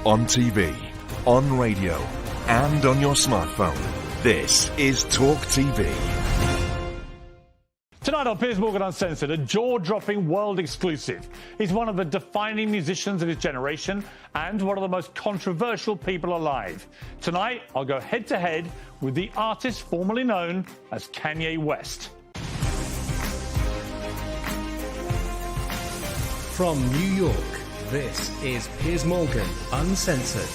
on TV, on radio, and on your smartphone. This is Talk TV. Tonight on Piers Morgan Uncensored, a jaw-dropping world exclusive. He's one of the defining musicians of his generation and one of the most controversial people alive. Tonight, I'll go head-to-head with the artist formerly known as Kanye West. From New York, this is Piers Morgan Uncensored.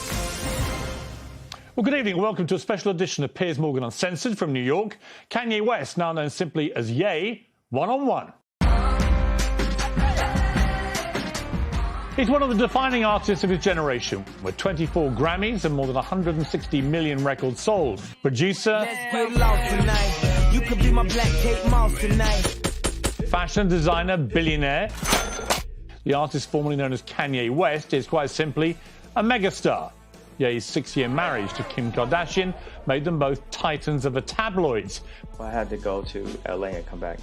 Well, good evening. Welcome to a special edition of Piers Morgan Uncensored from New York. Kanye West, now known simply as Ye, one-on-one. He's one of the defining artists of his generation, with 24 Grammys and more than 160 million records sold. Producer, Let's get lost tonight. You could be my black Kate Moss tonight. Fashion designer, billionaire. The artist formerly known as Kanye West is quite simply a megastar. Ye's 6-year marriage to Kim Kardashian made them both titans of the tabloids. I had to go to LA and come back.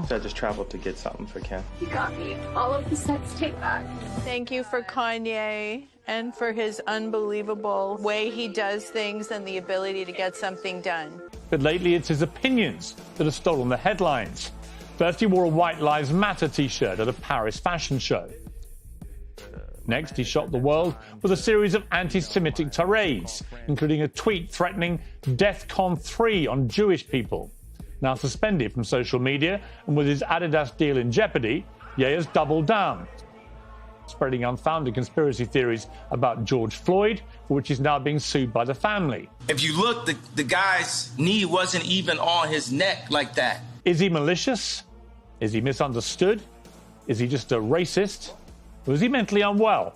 So I just traveled to get something for Kim. You got me all of the sex tape back. Thank you for Kanye and for his unbelievable way he does things and the ability to get something done. But lately it's his opinions that have stolen the headlines. First, he wore a White Lives Matter t-shirt at a Paris fashion show. Next, he shocked the world with a series of anti-Semitic tirades, including a tweet threatening DEFCON 3 on Jewish people. Now suspended from social media and with his Adidas deal in jeopardy, Ye has doubled down, spreading unfounded conspiracy theories about George Floyd, for which he's now being sued by the family. If you look, the guy's knee wasn't even on his neck like that. Is he malicious? Is he misunderstood? Is he just a racist? Or is he mentally unwell?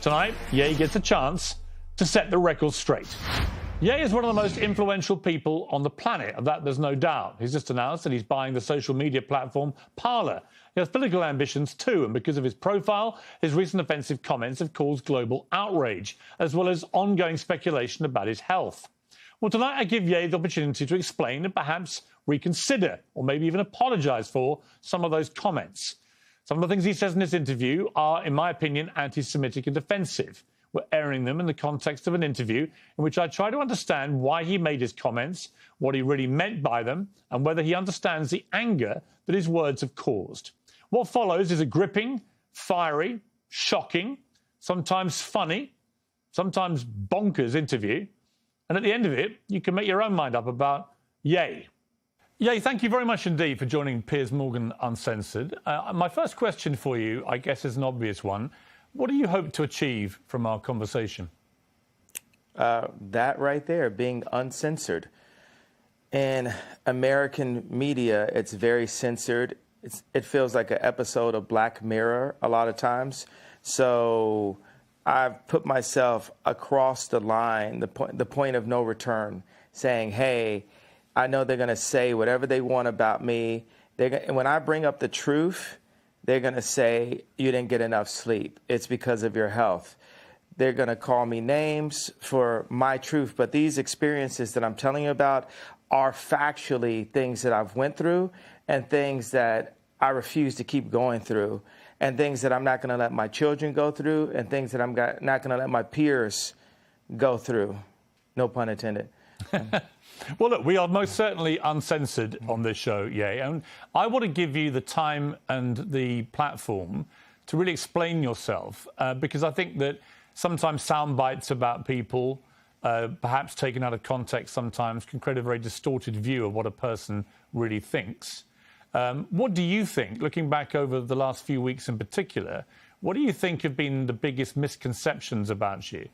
Tonight, Ye gets a chance to set the record straight. Ye is one of the most influential people on the planet, of that there's no doubt. He's just announced that he's buying the social media platform Parler. He has political ambitions too, and because of his profile, his recent offensive comments have caused global outrage, as well as ongoing speculation about his health. Well, tonight I give Ye the opportunity to explain and perhaps reconsider, or maybe even apologise for, some of those comments. Some of the things he says in this interview are, in my opinion, anti-Semitic and offensive. We're airing them in the context of an interview in which I try to understand why he made his comments, what he really meant by them, and whether he understands the anger that his words have caused. What follows is a gripping, fiery, shocking, sometimes funny, sometimes bonkers interview. And at the end of it, you can make your own mind up about Ye. Ye, thank you very much indeed for joining Piers Morgan Uncensored. My first question for you, I guess, is an obvious one. What do you hope to achieve from our conversation? That right there, being uncensored. In American media, it's very censored. It feels like an episode of Black Mirror a lot of times. So I've put myself across the line, the point of no return, saying, hey, I know they're going to say whatever they want about me. And when I bring up the truth, they're going to say, you didn't get enough sleep. It's because of your health. They're going to call me names for my truth. But these experiences that I'm telling you about are factually things that I've went through and things that I refuse to keep going through and things that I'm not going to let my children go through and things that I'm not going to let my peers go through. No pun intended. Well, look, we are most certainly uncensored on this show, Ye, and I want to give you the time and the platform to really explain yourself, because I think that sometimes sound bites about people, perhaps taken out of context sometimes, can create a very distorted view of what a person really thinks. What do you think, looking back over the last few weeks in particular, what do you think have been the biggest misconceptions about you?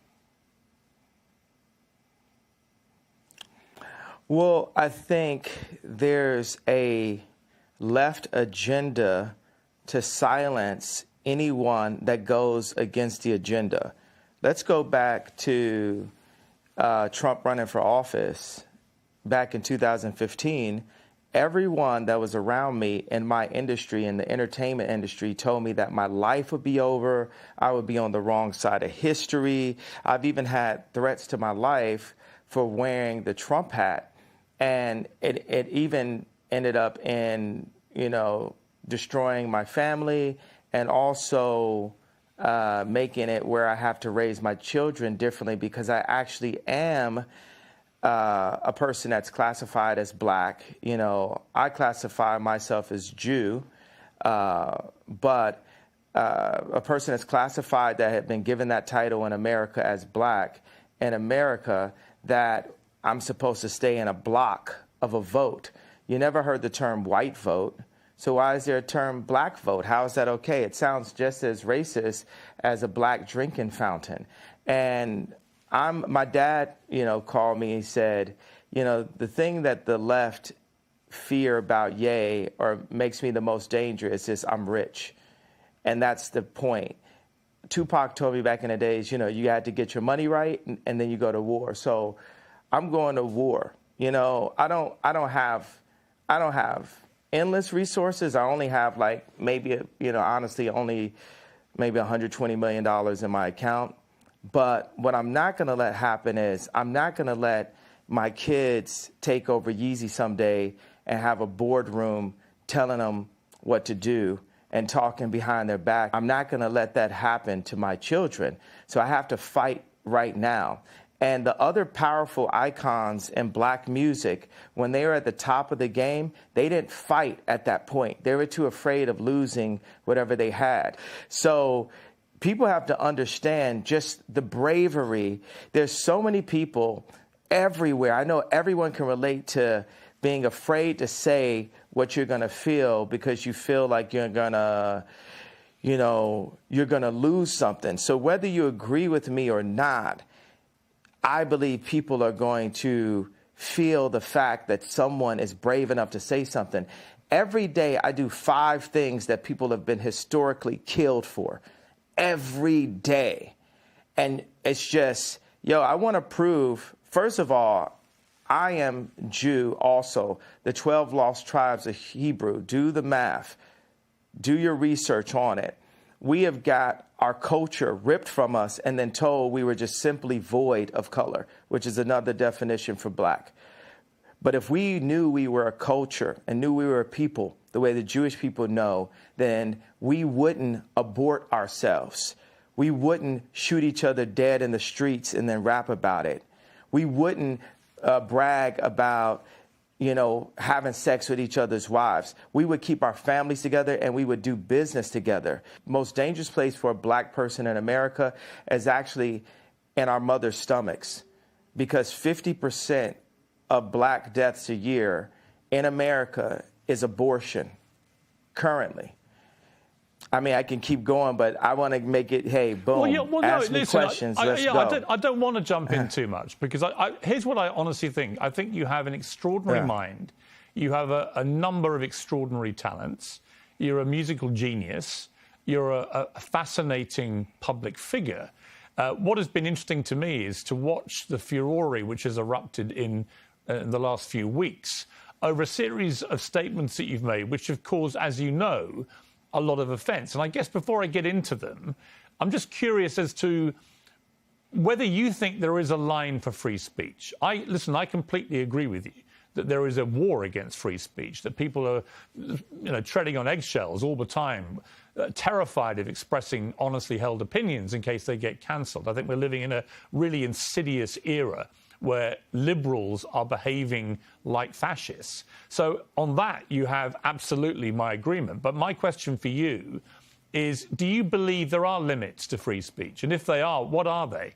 Well, I think there's a left agenda to silence anyone that goes against the agenda. Let's go back to Trump running for office back in 2015. Everyone that was around me in my industry, in the entertainment industry, told me that my life would be over. I would be on the wrong side of history. I've even had threats to my life for wearing the Trump hat. And it even ended up in, destroying my family and also making it where I have to raise my children differently because I actually am a person that's classified as black. You know, I classify myself as Jew, but a person that's classified that had been given that title in America as black, in America that I'm supposed to stay in a block of a vote. You never heard the term white vote. So why is there a term black vote? How is that okay? It sounds just as racist as a black drinking fountain. And my dad, you know, called me and said, you know, the thing that the left fear about Ye or makes me the most dangerous is I'm rich. And that's the point. Tupac told me back in the days, you know, you had to get your money right and then you go to war. So I'm going to war. You know, I don't have endless resources. I only have like maybe, you know, honestly, only maybe $120 million in my account. But what I'm not going to let happen is I'm not going to let my kids take over Yeezy someday and have a boardroom telling them what to do and talking behind their back. I'm not going to let that happen to my children. So I have to fight right now. And the other powerful icons in black music, when they were at the top of the game, they didn't fight at that point. They were too afraid of losing whatever they had. So people have to understand just the bravery. There's so many people everywhere. I know everyone can relate to being afraid to say what you're going to feel because you feel like you're going to, you know, you're going to lose something. So whether you agree with me or not, I believe people are going to feel the fact that someone is brave enough to say something. Every day I do 5 things that people have been historically killed for. Every day. And it's just, yo, I want to prove, first of all, I am Jew also. The 12 lost tribes of Hebrew. Do the math. Do your research on it. We have got our culture ripped from us and then told we were just simply void of color, which is another definition for black. But if we knew we were a culture and knew we were a people, the way the Jewish people know, then we wouldn't abort ourselves. We wouldn't shoot each other dead in the streets and then rap about it. We wouldn't brag about, you know, having sex with each other's wives. We would keep our families together and we would do business together. Most dangerous place for a black person in America is actually in our mother's stomachs, because 50% of black deaths a year in America is abortion currently. I mean, I can keep going, but I want to make it, hey, boom, ask me questions, let's go. I don't want to jump in too much, because here's what I honestly think. I think you have an extraordinary mind. You have a number of extraordinary talents. You're a musical genius. You're a fascinating public figure. What has been interesting to me is to watch the furore which has erupted in the last few weeks over a series of statements that you've made, which have caused, as you know, a lot of offence. And I guess before I get into them, I'm just curious as to whether you think there is a line for free speech. Listen, I completely agree with you that there is a war against free speech, that people are, you know, treading on eggshells all the time, terrified of expressing honestly held opinions in case they get cancelled. I think we're living in a really insidious era where liberals are behaving like fascists. So on that, you have absolutely my agreement. But my question for you is, do you believe there are limits to free speech? And if they are, what are they?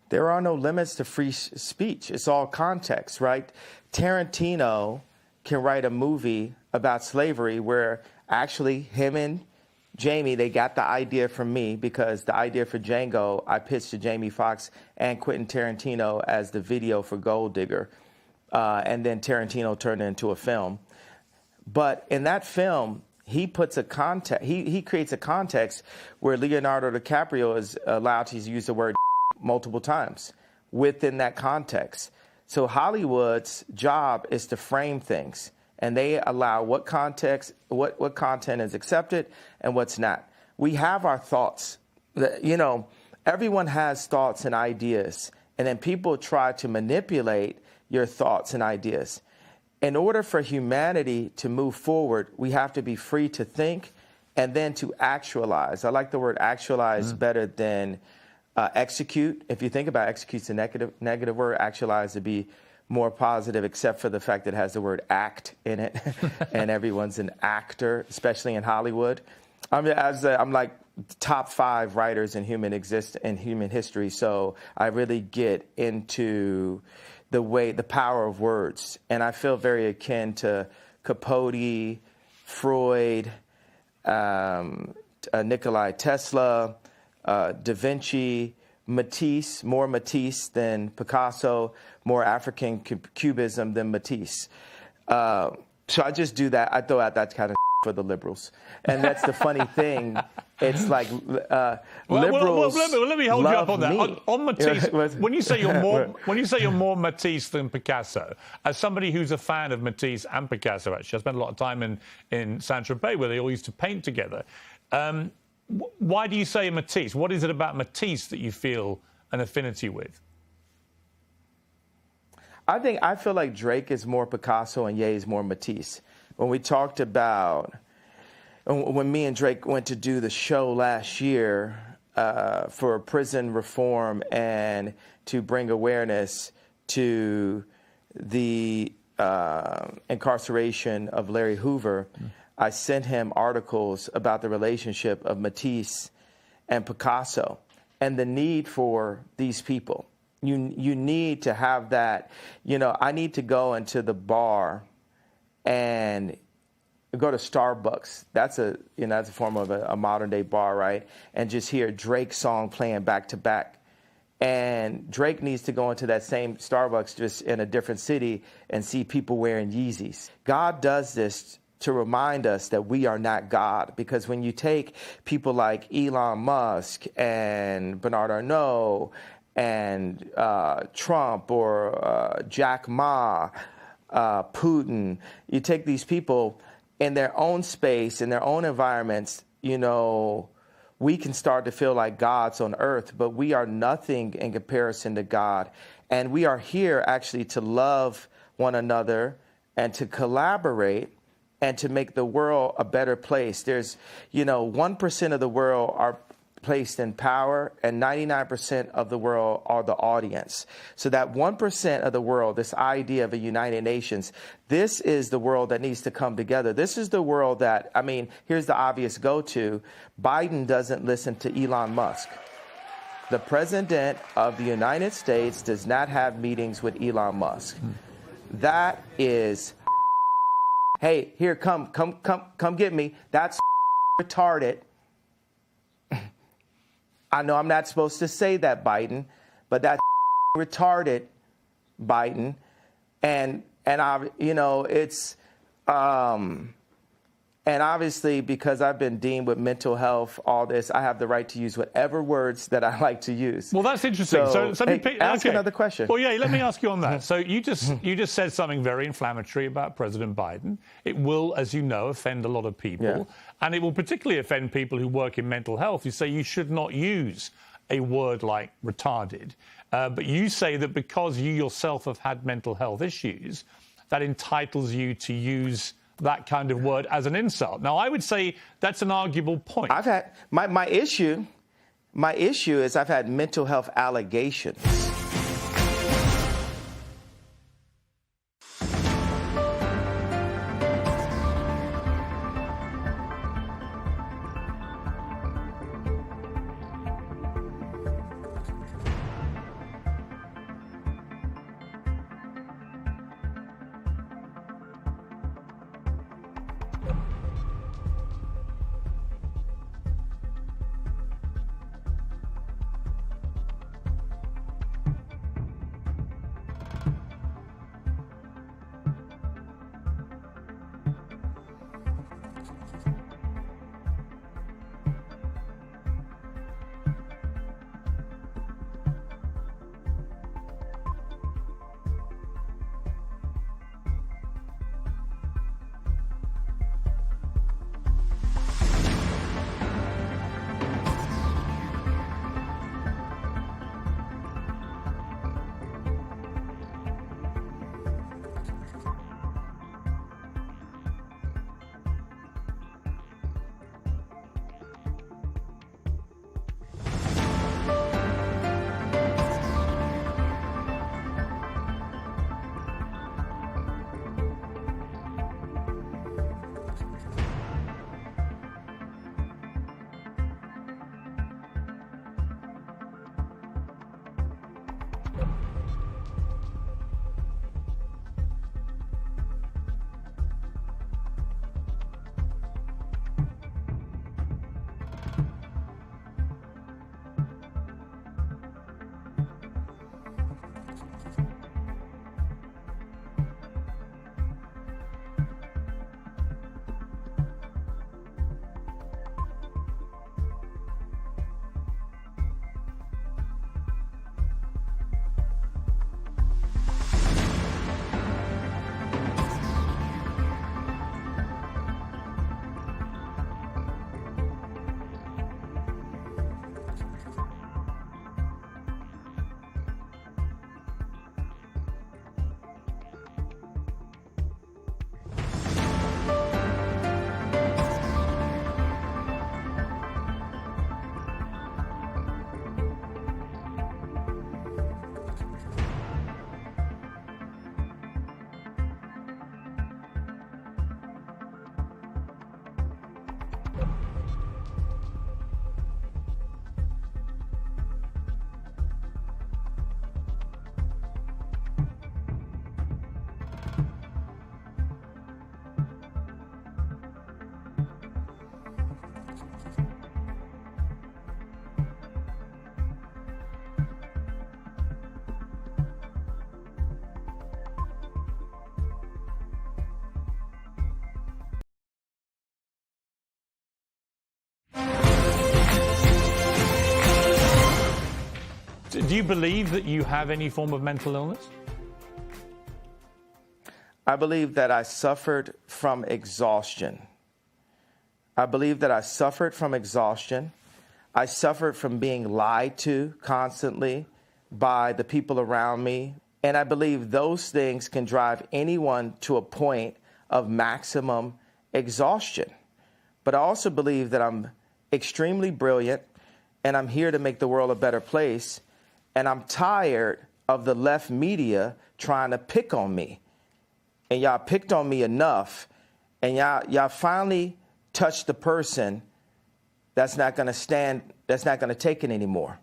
There are no limits to free speech. It's all context, right? Tarantino can write a movie about slavery where actually him and Jamie, they got the idea from me, because the idea for Django, I pitched to Jamie Foxx and Quentin Tarantino as the video for Gold Digger. And then Tarantino turned it into a film. But in that film, he puts a context, he creates a context where Leonardo DiCaprio is allowed to use the word multiple times within that context. So Hollywood's job is to frame things, and they allow what context, what content is accepted and what's not. We have our thoughts. You know, everyone has thoughts and ideas, and then people try to manipulate your thoughts and ideas. In order for humanity to move forward, we have to be free to think and then to actualize. I like the word actualize better than execute. If you think about execute's a negative word, actualize would be more positive, except for the fact that it has the word act in it, and everyone's an actor, especially in Hollywood. I'm like top 5 writers in human history, so I really get into the power of words, and I feel very akin to Capote, Freud, Nikola Tesla, Da Vinci, Matisse, more Matisse than Picasso, more African cubism than Matisse. So I just do that. I throw out that kind of for the liberals, and that's the funny thing. It's like liberals. Let me hold you up on that. Me. On Matisse, when you say you're more Matisse than Picasso, as somebody who's a fan of Matisse and Picasso, actually, I spent a lot of time in Saint-Tropez where they all used to paint together. Why do you say Matisse? What is it about Matisse that you feel an affinity with? I feel like Drake is more Picasso and Ye is more Matisse. When we talked about, when me and Drake went to do the show last year for prison reform and to bring awareness to the incarceration of Larry Hoover, I sent him articles about the relationship of Matisse and Picasso and the need for these people. You need to have that. I need to go into the bar and go to Starbucks. That's a form of a modern day bar, right? And just hear Drake's song playing back to back. And Drake needs to go into that same Starbucks just in a different city and see people wearing Yeezys. God does this to remind us that we are not God. Because when you take people like Elon Musk and Bernard Arnault and Trump or Jack Ma, Putin, you take these people in their own space, in their own environments, we can start to feel like gods on earth, but we are nothing in comparison to God. And we are here actually to love one another and to collaborate and to make the world a better place. There's, 1% of the world are placed in power and 99% of the world are the audience. So that 1% of the world, this idea of a United Nations, this is the world that needs to come together. This is the world that, here's the obvious go-to. Biden doesn't listen to Elon Musk. The president of the United States does not have meetings with Elon Musk. That is, hey, here, come get me. That's retarded. I know I'm not supposed to say that, Biden, but that's retarded, Biden. And it's, and obviously because I've been dealing with mental health, all this, I have the right to use whatever words that I like to use. Well, that's interesting. Ask another question. Well, yeah, let me ask you on that. So you just said something very inflammatory about President Biden. It will, as you know, offend a lot of people. Yeah. And it will particularly offend people who work in mental health. You say you should not use a word like retarded. But you say that because you yourself have had mental health issues, that entitles you to use that kind of word as an insult. Now, I would say that's an arguable point. I've had my issue is I've had mental health allegations. Do you believe that you have any form of mental illness? I believe that I suffered from exhaustion. I believe that I suffered from exhaustion. I suffered from being lied to constantly by the people around me. And I believe those things can drive anyone to a point of maximum exhaustion. But I also believe that I'm extremely brilliant and I'm here to make the world a better place. And I'm tired of the left media trying to pick on me. And y'all picked on me enough, and y'all finally touched the person that's not going to take it anymore.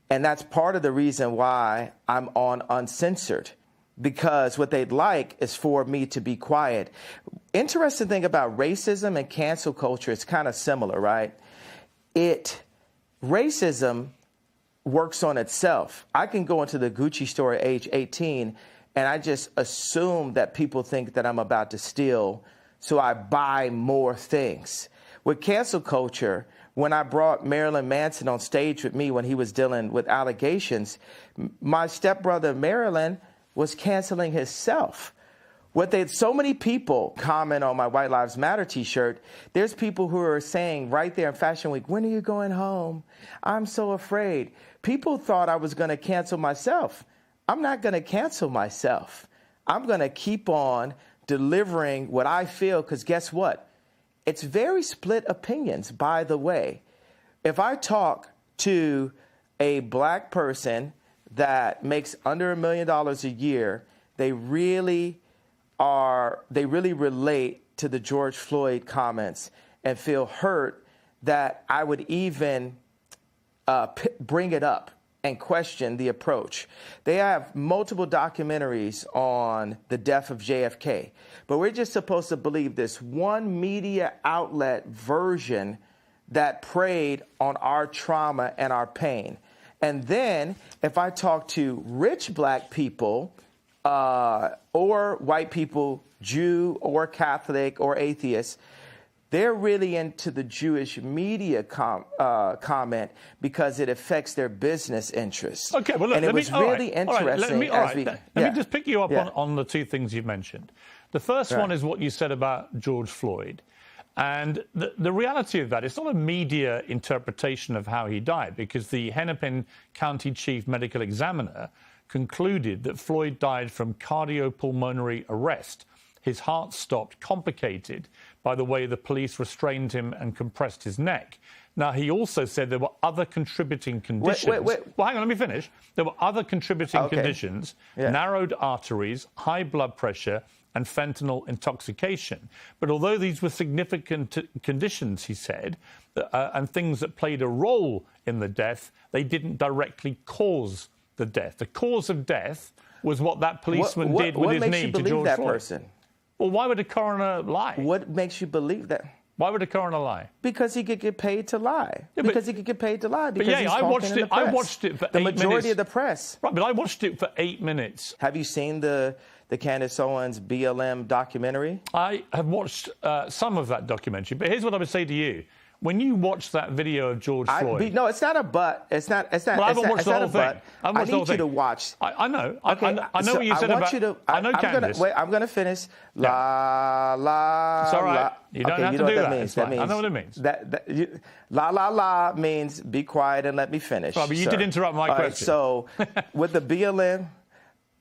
And that's part of the reason why I'm on Uncensored, because what they'd like is for me to be quiet. Interesting thing about racism and cancel culture, it's kind of similar, right? Racism works on itself. I can go into the Gucci store at age 18 and I just assume that people think that I'm about to steal, so I buy more things. With cancel culture, when I brought Marilyn Manson on stage with me when he was dealing with allegations, my stepbrother Marilyn was canceling himself. So many people comment on my White Lives Matter t-shirt. There's people who are saying right there in Fashion Week, when are you going home? I'm so afraid. People thought I was going to cancel myself. I'm not going to cancel myself. I'm going to keep on delivering what I feel, because guess what? It's very split opinions, by the way. If I talk to a black person that makes under $1 million a year, they really relate to the George Floyd comments and feel hurt that I would even bring it up and question the approach. They have multiple documentaries on the death of JFK, but we're just supposed to believe this one media outlet version that preyed on our trauma and our pain. And then if I talk to rich black people or white people, Jew or Catholic or atheist, they're really into the Jewish media comment because it affects their business interests. Okay, well, look, and it was really interesting. Let me just pick you up on the two things you've mentioned. The first one is what you said about George Floyd. And the reality of that, it's not a media interpretation of how he died, because the Hennepin County Chief Medical Examiner concluded that Floyd died from cardiopulmonary arrest. His heart stopped, complicated by the way the police restrained him and compressed his neck. Now, he also said there were other contributing conditions. Wait. Well, hang on, let me finish. There were other contributing conditions, narrowed arteries, high blood pressure, and fentanyl intoxication. But although these were significant conditions, he said, and things that played a role in the death, they didn't directly cause the death. The cause of death was what that policeman did with his knee to George Floyd. Person? Well, why would a coroner lie? What makes you believe that? Why would a coroner lie? Because he could get paid to lie. Yeah, because he could get paid to lie. Because he's I watched it. I watched it for 8 minutes. The majority of the press. Right, but I watched it for 8 minutes. Have you seen the Candace Owens BLM documentary? I have watched some of that documentary. But here's what I would say to you. When you watch that video of George Floyd... No, it's not a but. It's not. Well, I haven't watched the whole thing. I need you to watch. I know. Okay, I know what you said about... I know Candace. I'm going to finish. La, la, It's all right. La. You don't have to do that. It's fine. I know what it means. La, la, la means be quiet and let me finish. Right, but you did interrupt my question. Right, so with the BLM...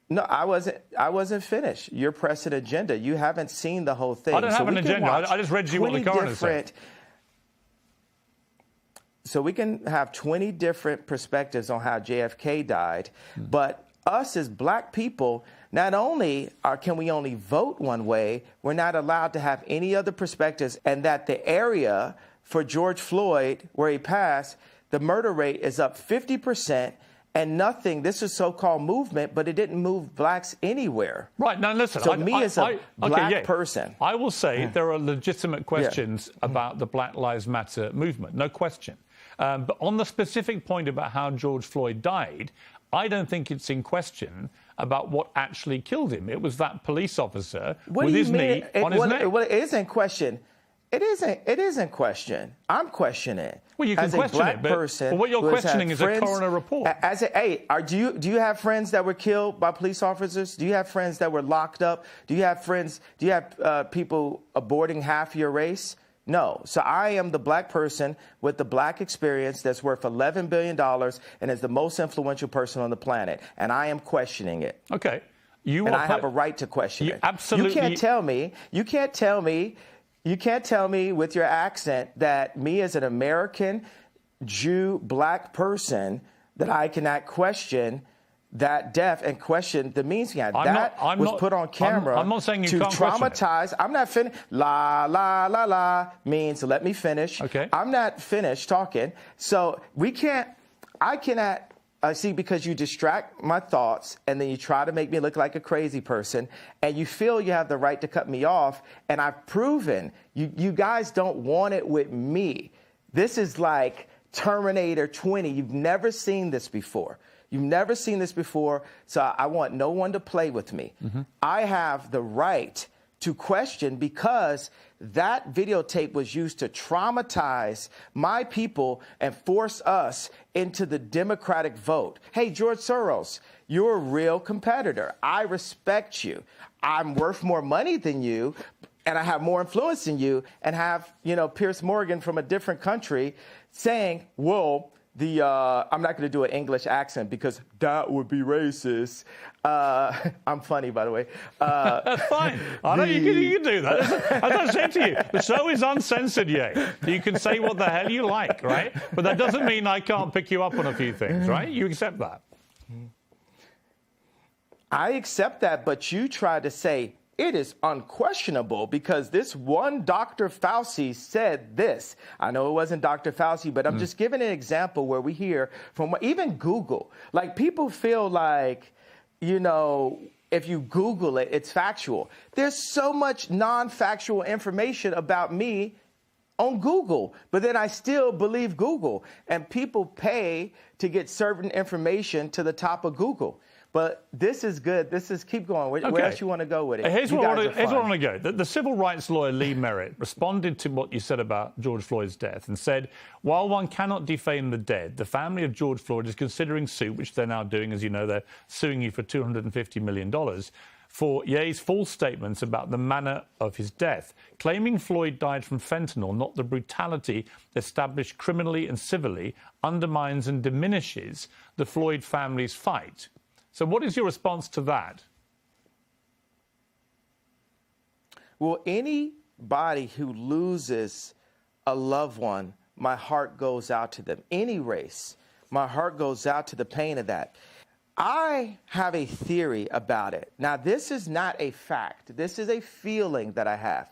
No, I wasn't finished. You're pressing agenda. You haven't seen the whole thing. I don't have an agenda. I just read you what the coroner said. So we can have 20 different perspectives on how JFK died, but us as black people, not only can we only vote one way, we're not allowed to have any other perspectives, and that the area for George Floyd, where he passed, the murder rate is up 50%, and nothing, this is so-called movement, but it didn't move blacks anywhere. Right, now listen. So as a black person. I will say there are legitimate questions about the Black Lives Matter movement, no question. But on the specific point about how George Floyd died, I don't think it's in question about what actually killed him. It was that police officer with his knee on his neck. Well, it is in question. It isn't question. I'm questioning it. Well, you can as question a black it, but person what you're who has questioning had is friends, a coroner report. Do you have friends that were killed by police officers? Do you have friends that were locked up? Do you have people aborting half your race? No. So I am the black person with the black experience that's worth $11 billion and is the most influential person on the planet. And I am questioning it. Okay. I have a right to question it. Absolutely. You can't tell me with your accent that me as an American Jew black person that I cannot question that death and question the means behind that was put on camera. I'm not saying you to can't traumatize. I'm not finished. La la la la means let me finish. Okay. I'm not finished talking. So I cannot. See, because you distract my thoughts and then you try to make me look like a crazy person and you feel you have the right to cut me off. And I've proven you guys don't want it with me. This is like Terminator 20. You've never seen this before. So I want no one to play with me. Mm-hmm. I have the right to question because that videotape was used to traumatize my people and force us into the Democratic vote. Hey, George Soros, you're a real competitor. I respect you. I'm worth more money than you, and I have more influence than you, and have, Piers Morgan from a different country saying, well, I'm not going to do an English accent because that would be racist. I'm funny, by the way. That's fine. I know you can do that. As I said to you, the show is uncensored, Ye. You can say what the hell you like, right? But that doesn't mean I can't pick you up on a few things, right? You accept that. I accept that, but you try to say, it is unquestionable because this one Dr. Fauci said this. I know it wasn't Dr. Fauci, but I'm just giving an example where we hear from even Google. Like people feel like, if you Google it, it's factual. There's so much non-factual information about me on Google, but then I still believe Google. And people pay to get certain information to the top of Google. But this is good. Keep going. Where else you want to go with it? Here's where I want to go. The civil rights lawyer Lee Merritt responded to what you said about George Floyd's death and said, while one cannot defame the dead, the family of George Floyd is considering suit, which they're now doing, as you know, they're suing you for $250 million, for Ye's false statements about the manner of his death, claiming Floyd died from fentanyl, not the brutality established criminally and civilly, undermines and diminishes the Floyd family's fight. So what is your response to that? Well, anybody who loses a loved one, my heart goes out to them. Any race, my heart goes out to the pain of that. I have a theory about it. Now, this is not a fact. This is a feeling that I have.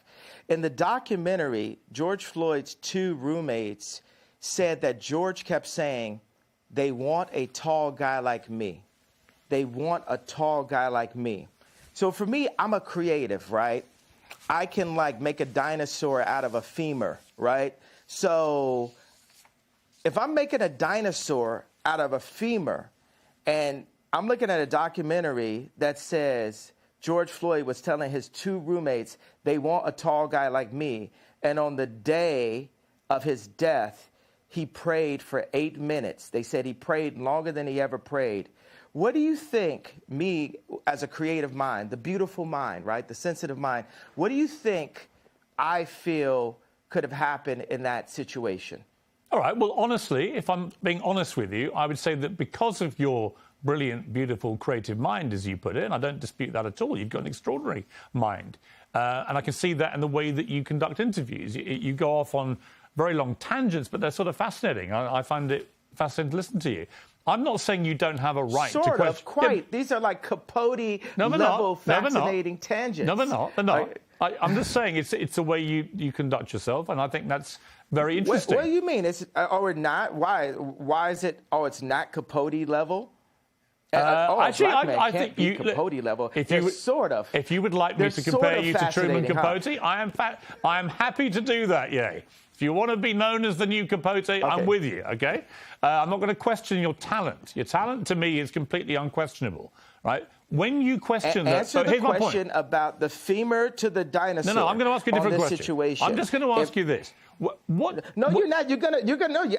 In the documentary, George Floyd's two roommates said that George kept saying, they want a tall guy like me. They want a tall guy like me. So for me, I'm a creative, right? I can make a dinosaur out of a femur, right? So if I'm making a dinosaur out of a femur and I'm looking at a documentary that says George Floyd was telling his two roommates they want a tall guy like me, and on the day of his death, he prayed for 8 minutes. They said he prayed longer than he ever prayed. What do you think, me as a creative mind, the beautiful mind, right, the sensitive mind, what do you think I feel could have happened in that situation? All right, well, honestly, if I'm being honest with you, I would say that because of your brilliant, beautiful, creative mind, as you put it, and I don't dispute that at all, you've got an extraordinary mind. And I can see that in the way that you conduct interviews. You go off on very long tangents, but they're sort of fascinating. I find it fascinating to listen to you. I'm not saying you don't have a right to question. Sort of, quite. Yeah. These are like Capote-level fascinating tangents. No, they're not. They're not. I'm just saying it's the way you conduct yourself, and I think that's very interesting. What do you mean? Or not? Why is it? Oh, it's not Capote level. Actually, I think you Capote level. If you would like me to compare you to Truman Capote, I am happy to do that. Yay. If you want to be known as the new Capote, okay. I'm with you, okay? I'm not going to question your talent. Your talent, to me, is completely unquestionable, right? When you question answer so the here's my question point. about the femur to the dinosaur. No, I'm going to ask you a different question. Situation. I'm just going to ask you this. You're not. You're gonna.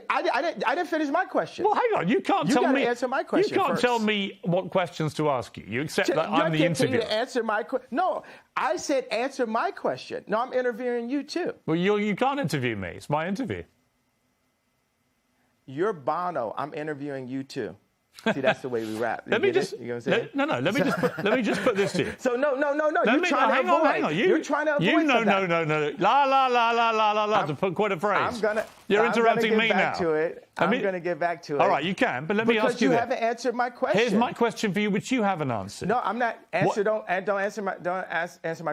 I didn't finish my question. Well, hang on. You can't tell me. Answer my question. You can't first. tell me what questions to ask you. You accept that I'm the interviewer. To answer my question. No, I said answer my question. No, I'm interviewing you too. Well, you can't interview me. It's my interview. You're Bono. I'm interviewing you too. See, that's the way we rap. Let me just. You know what I'm saying? No. Let me just put this to you. So no. Hang on. You're trying to avoid. No. La. To put quite a phrase. You're interrupting me now. I'm going to get back to it. All right, you can, but let me ask you. Because you haven't answered my question. Here's my question for you, which you haven't answered. No, I'm not. Don't answer my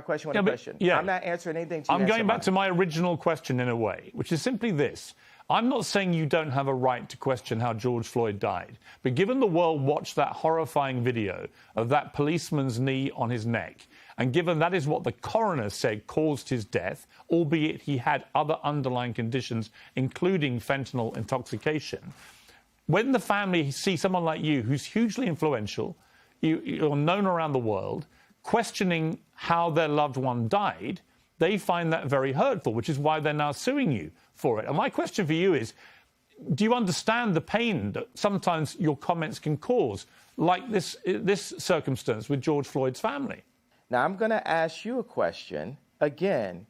question with a question. Yeah. I'm not answering anything to you. I'm going back to my original question in a way, which is simply this. I'm not saying you don't have a right to question how George Floyd died, but given the world watched that horrifying video of that policeman's knee on his neck, and given that is what the coroner said caused his death, albeit he had other underlying conditions, including fentanyl intoxication, when the family see someone like you, who's hugely influential, you're known around the world, questioning how their loved one died, they find that very hurtful, which is why they're now suing you for it. And my question for you is, do you understand the pain that sometimes your comments can cause, like this circumstance with George Floyd's family? Now, I'm going to ask you a question again.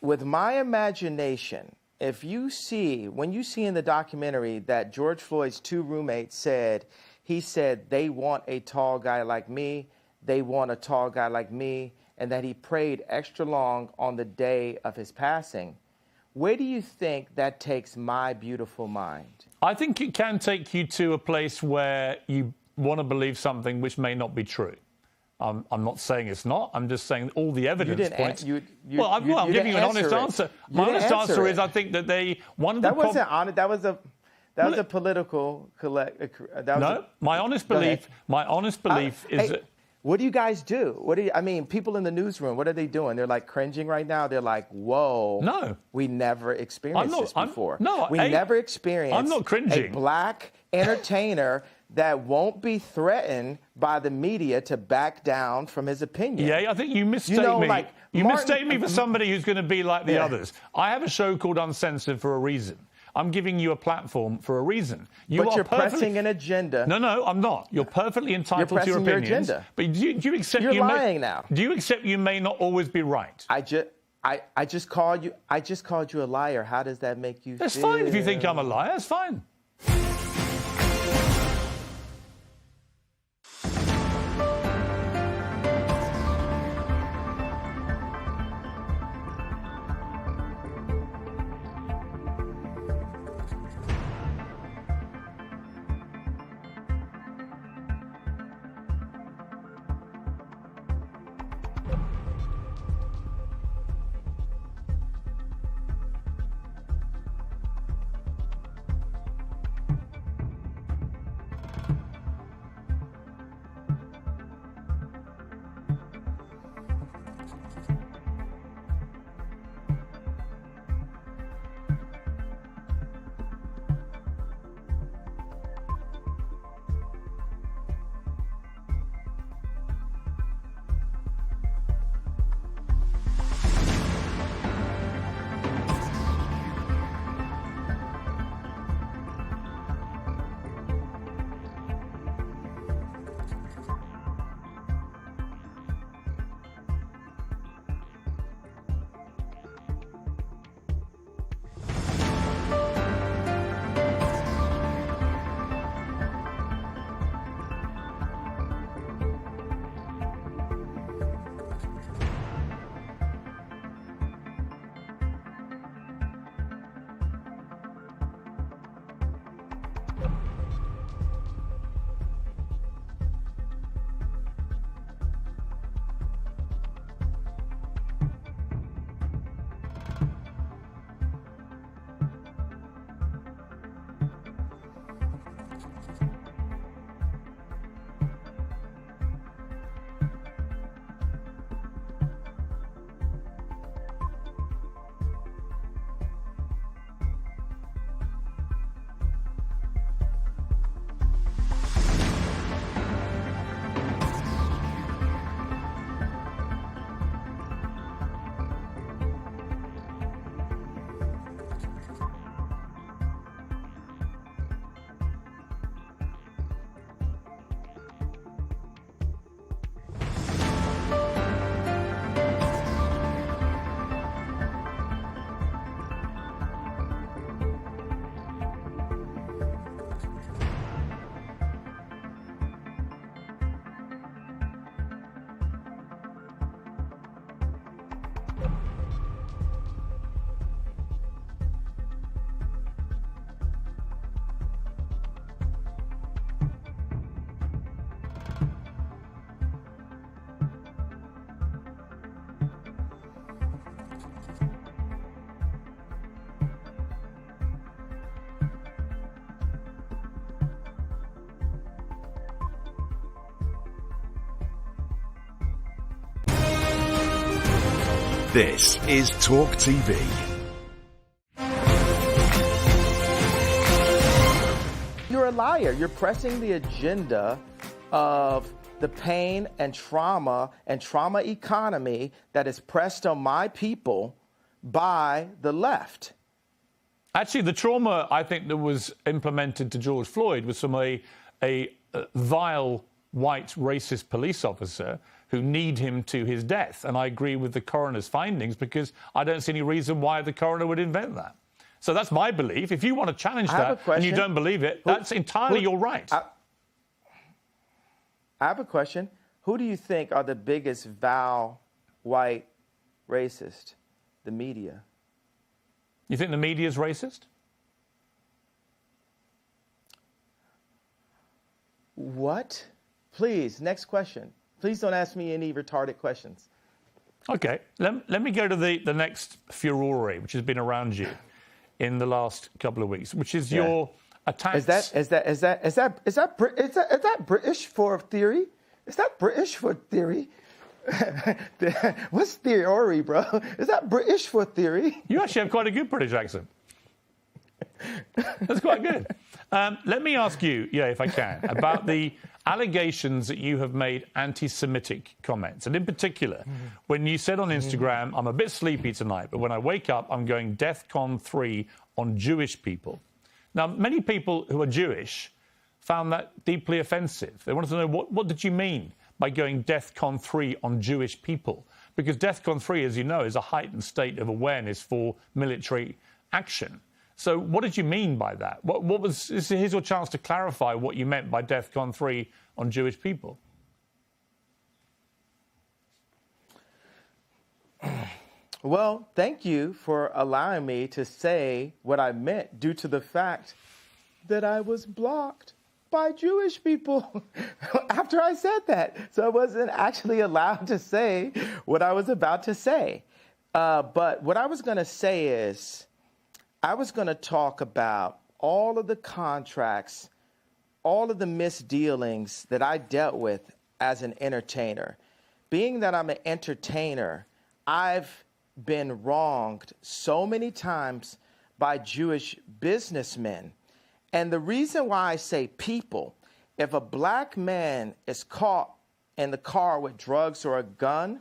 With my imagination, when you see in the documentary that George Floyd's two roommates said they want a tall guy like me, they want a tall guy like me, and that he prayed extra long on the day of his passing, where do you think that takes my beautiful mind? I think it can take you to a place where you want to believe something which may not be true. I'm not saying it's not. I'm just saying all the evidence points. I'm giving you an honest answer. My honest answer is I think that wasn't honest. That was a political my honest belief is that. What do you guys do? People in the newsroom, what are they doing? They're like cringing right now. They're like, whoa. No. We never experienced this before. We never experienced I'm not cringing. A black entertainer that won't be threatened by the media to back down from his opinion. Yeah, I think you mistake me. Mistake me for somebody who's going to be like the others. I have a show called Uncensored for a reason. I'm giving you a platform for a reason. But you're pressing an agenda. No, I'm not. You're perfecly entitled to your opinions. Your agenda. But do you accept you're lying now? Do you accept you may not always be right? I just called you a liar. How does that make you feel? That's fine if you think I'm a liar. That's fine. This is Talk TV. You're a liar. You're pressing the agenda of the pain and trauma economy that is pressed on my people by the left. Actually, the trauma I think that was implemented to George Floyd was from a vile white racist police officer who kneed him to his death. And I agree with the coroner's findings because I don't see any reason why the coroner would invent that. So that's my belief. If you want to challenge that and you don't believe it, that's entirely your right. I have a question. Who do you think are the biggest vile white racist? The media. You think the media is racist? What? Please, next question. Please don't ask me any retarded questions. Okay, let me go to the next furore, which has been around you in the last couple of weeks, which is your attacks. Is that British for theory? Is that British for theory? What's theory, bro? Is that British for theory? You actually have quite a good British accent. That's quite good. Let me ask you, if I can, about the allegations that you have made anti-Semitic comments. And in particular, when you said on Instagram, I'm a bit sleepy tonight, but when I wake up, I'm going DEFCON 3 on Jewish people. Now, many people who are Jewish found that deeply offensive. They wanted to know, what did you mean by going DEFCON 3 on Jewish people? Because DEFCON 3, as you know, is a heightened state of awareness for military action. So what did you mean by that? Here's your chance to clarify what you meant by DEFCON 3 on Jewish people. Well, thank you for allowing me to say what I meant due to the fact that I was blocked by Jewish people after I said that. So I wasn't actually allowed to say what I was about to say. But what I was going to say is, I was going to talk about all of the contracts, all of the misdealings that I dealt with as an entertainer. Being that I'm an entertainer, I've been wronged so many times by Jewish businessmen. And the reason why I say people, if a black man is caught in the car with drugs or a gun,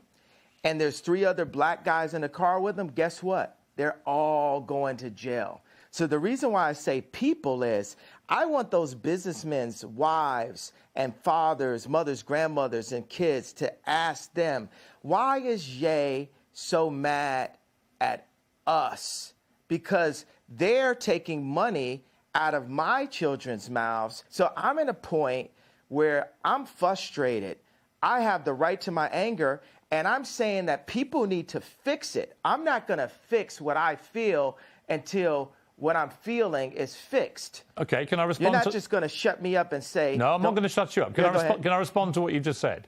and there's 3 other black guys in the car with him, guess what? They're all going to jail. So the reason why I say people is I want those businessmen's wives and fathers, mothers, grandmothers, and kids to ask them, why is Ye so mad at us? Because they're taking money out of my children's mouths. So I'm at a point where I'm frustrated. I have the right to my anger. And I'm saying that people need to fix it. I'm not going to fix what I feel until what I'm feeling is fixed. Okay, can I respond? You're not just going to shut me up and say... No, I'm not going to shut you up. Can I respond to what you've just said?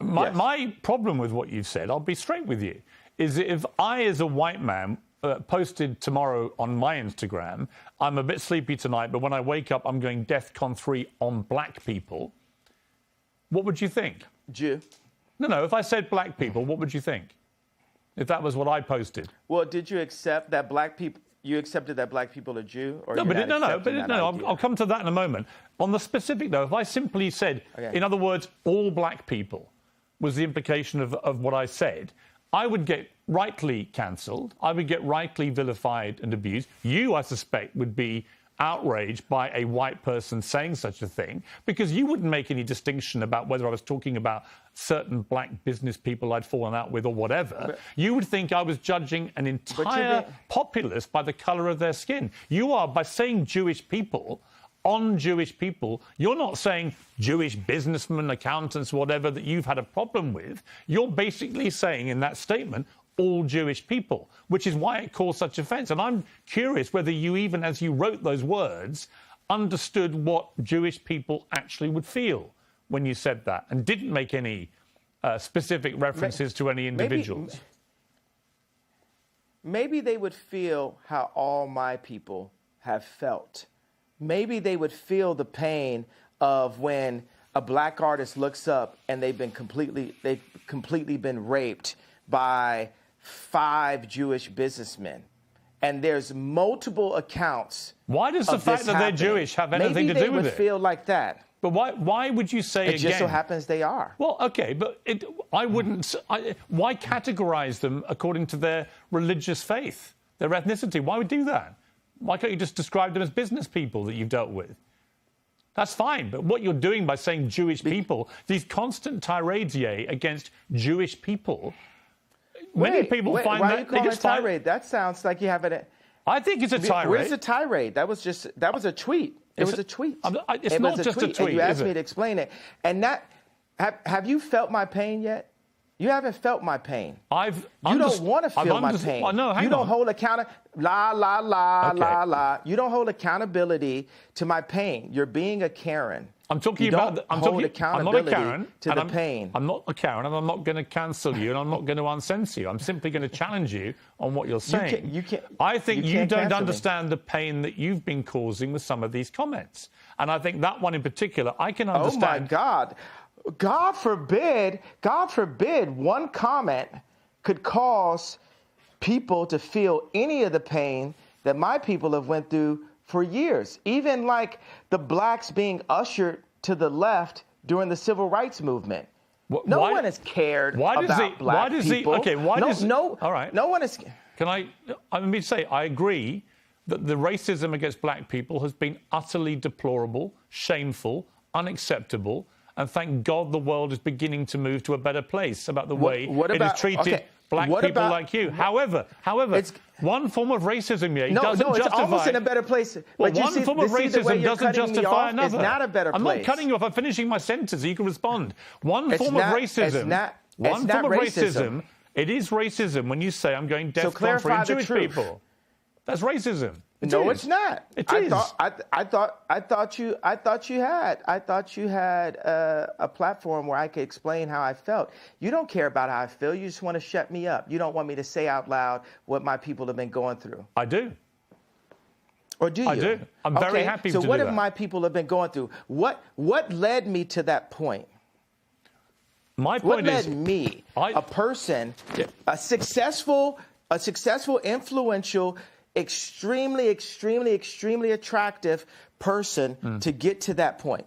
My problem with what you've said, I'll be straight with you, is that if I, as a white man, posted tomorrow on my Instagram, I'm a bit sleepy tonight, but when I wake up, I'm going DEFCON 3 on black people, what would you think? Jew. No, if I said black people, what would you think? If that was what I posted? Well, did you accept that black people... You accepted that black people are Jew? Or I'll come to that in a moment. On the specific, though, if I simply said, in other words, all black people was the implication of what I said, I would get rightly cancelled. I would get rightly vilified and abused. You, I suspect, would be outraged by a white person saying such a thing, because you wouldn't make any distinction about whether I was talking about certain black business people I'd fallen out with or whatever. You would think I was judging an entire populace by the colour of their skin. You are, by saying Jewish people, on Jewish people, you're not saying Jewish businessmen, accountants, whatever, that you've had a problem with. You're basically saying in that statement, all Jewish people, which is why it caused such offence. And I'm curious whether you, even as you wrote those words, understood what Jewish people actually would feel when you said that and didn't make any specific references to any individuals. Maybe they would feel how all my people have felt. Maybe they would feel the pain of when a black artist looks up and they've completely been raped by 5 Jewish businessmen. And there's multiple accounts. Why does the fact that they're Jewish have anything to do with it? Maybe they would feel like that. But why would you say it just so happens they are. Well, okay, but I wouldn't. Why categorize them according to their religious faith, their ethnicity? Why would you do that? Why can't you just describe them as business people that you've dealt with? That's fine, but what you're doing by saying Jewish people, these constant tirades, against Jewish people, many people find why that... Why are you calling it a tirade? That sounds like you have it... I think it's a tirade. Where's the tirade? That was a tweet. It was a tweet. It's not just a tweet, and you asked me to explain it. And that... Have you felt my pain yet? You haven't felt my pain. You don't want to feel my pain. Oh, no, you don't hold You don't hold accountability to my pain. You're being a Karen. I'm talking about. I'm not a Karen to the pain. I'm not a Karen, and I'm not going to cancel you, and I'm not going to uncensor you. I'm simply going to challenge you on what you're saying. I think you don't understand the pain that you've been causing with some of these comments, and I think that one in particular, I can understand. Oh my God. God forbid, one comment could cause people to feel any of the pain that my people have went through for years. Even like the blacks being ushered to the left during the civil rights movement. No one has cared about black people. All right. No one is... Let me say, I agree that the racism against black people has been utterly deplorable, shameful, unacceptable, and thank God the world is beginning to move to a better place about the way it has treated black people like you. However, one form of racism doesn't justify... it's almost in a better place. Well, one form of racism doesn't justify another. It's not a better place. I'm not cutting you off. I'm finishing my sentence so you can respond. One form of racism... It is racism when you say I'm going DEFCON for Jewish people. That's racism. No, it's not. It is. I thought you had a platform where I could explain how I felt. You don't care about how I feel. You just want to shut me up. You don't want me to say out loud what my people have been going through. I do. Or do you? I do. I'm very happy to do that. So what have my people have been going through? What led me to that point? My point is... What led me, a person, a successful, influential, extremely attractive person to get to that point?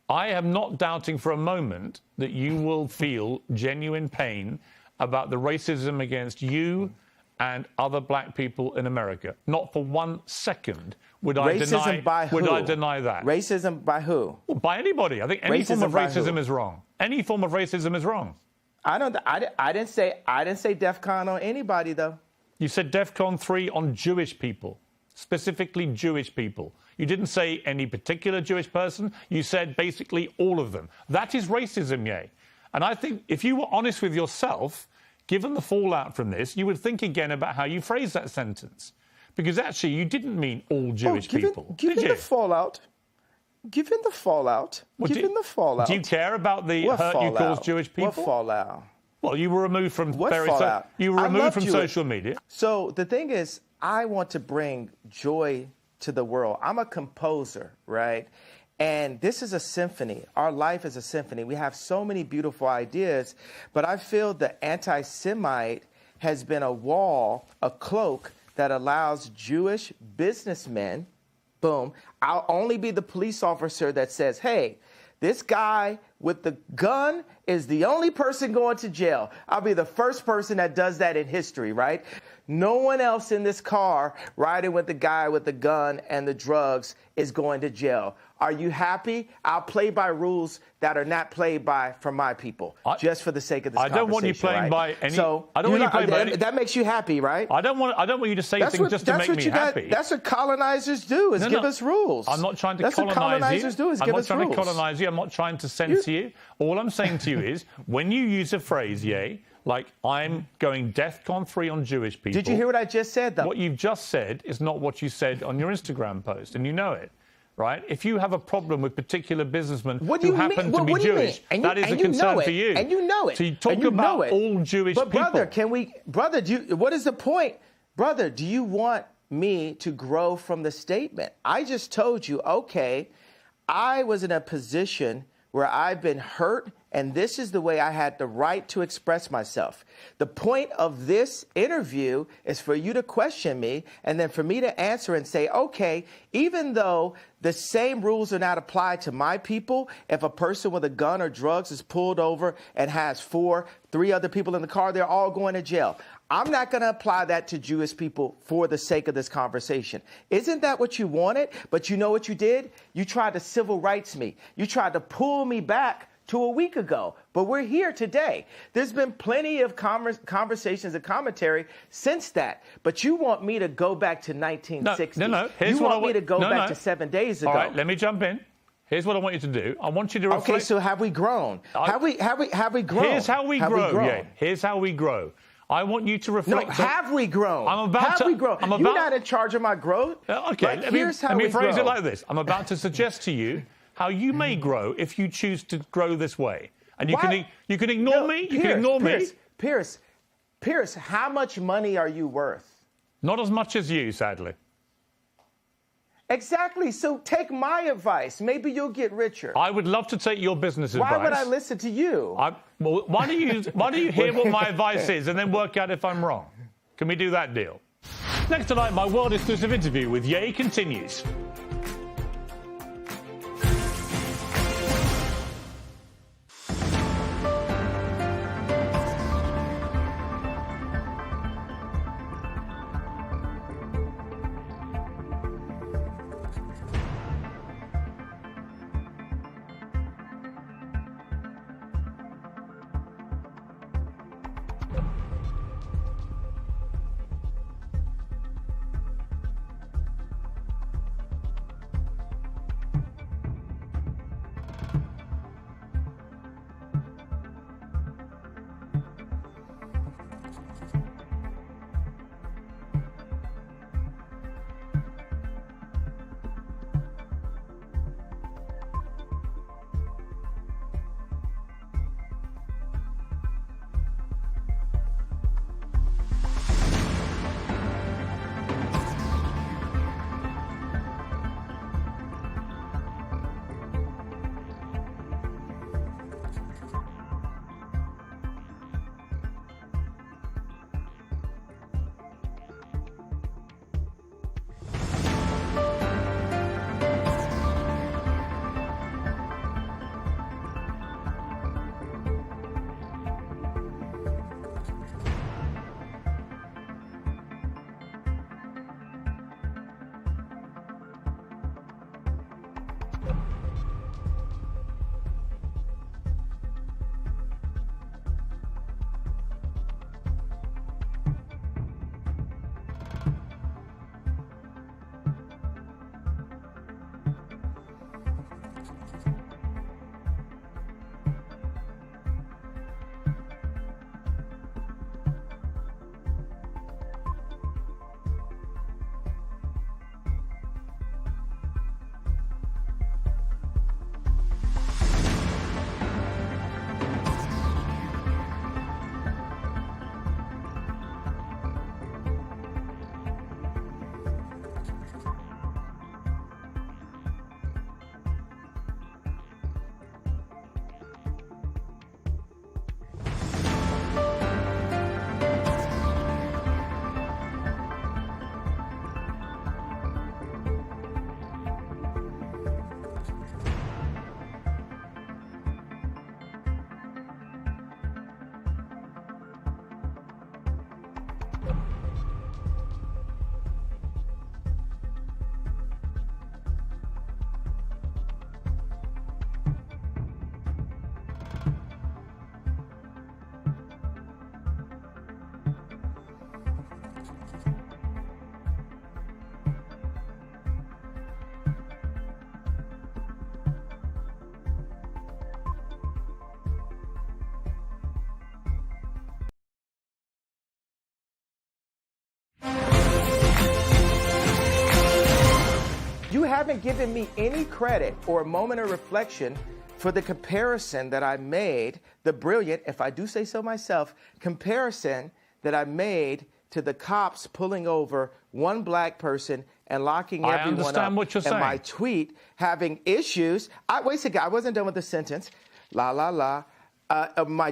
I am not doubting for a moment that you will feel genuine pain about the racism against you and other black people in America. Not for 1 second would I deny that. Racism by who? Well, by anybody. I think any form of racism is wrong. Any form of racism is wrong. I didn't say DEFCON on anybody though. You said DEFCON 3 on Jewish people, specifically Jewish people. You didn't say any particular Jewish person. You said basically all of them. That is racism, And I think if you were honest with yourself, given the fallout from this, you would think again about how you phrased that sentence. Because actually, you didn't mean all Jewish people. Given the fallout. Do you care about the hurt you caused Jewish people? What fallout? Well, you were removed from social media. So the thing is, I want to bring joy to the world. I'm a composer, right? And this is a symphony. Our life is a symphony. We have so many beautiful ideas, but I feel the anti-Semite has been a wall, a cloak that allows Jewish businessmen, boom, I'll only be the police officer that says, hey, this guy with the gun is the only person going to jail. I'll be the first person that does that in history, right? No one else in this car riding with the guy with the gun and the drugs is going to jail. Are you happy? I'll play by rules that are not played by from my people, just for the sake of this conversation. I don't want you playing by any... So I don't want you playing by any... That makes you happy, right? I don't want you to say things just to make me happy. That's what colonizers do, is give us rules. I'm not trying to colonize you. That's what colonizers do, is give us rules. I'm not trying to colonize you. I'm not trying to censor you. All I'm saying to you is, when you use a phrase, like I'm going DEFCON 3 on Jewish people... Did you hear what I just said, though? What you've just said is not what you said on your Instagram post, and you know it. Right? If you have a problem with particular businessmen who happen to be Jewish, that is a concern for you. And you know it. So you talk about all Jewish people. But what is the point? Brother, do you want me to grow from the statement? I just told you, okay, I was in a position where I've been hurt, and this is the way I had the right to express myself. The point of this interview is for you to question me, and then for me to answer and say, okay, even though the same rules are not applied to my people, if a person with a gun or drugs is pulled over and has three other people in the car, they're all going to jail. I'm not going to apply that to Jewish people for the sake of this conversation. Isn't that what you wanted? But you know what you did? You tried to civil rights me. You tried to pull me back to a week ago. But we're here today. There's been plenty of conversations and commentary since that. But you want me to go back to 1960. No. You want me to go back to 7 days ago. All right, let me jump in. Here's what I want you to do. I want you to reflect. Okay, so have we grown? Have we grown? Here's how we grow. Yeah, here's how we grow. I want you to reflect. No, have we grown? Have we grown? You're not in charge of my growth. Okay, let me phrase it like this. I'm about to suggest to you how you may grow if you choose to grow this way. And you can ignore me. You can ignore me. Piers, how much money are you worth? Not as much as you, sadly. Exactly. So take my advice. Maybe you'll get richer. I would love to take your business advice. Why would I listen to you? Well, why don't you hear what my advice is and then work out if I'm wrong? Can we do that deal? Next tonight, my world-exclusive interview with Ye continues. You haven't given me any credit or a moment of reflection for the comparison that I made, the brilliant, if I do say so myself, comparison that I made to the cops pulling over one black person and locking everyone up. I understand what you're saying. And my tweet having issues. Wait a second, I wasn't done with the sentence. My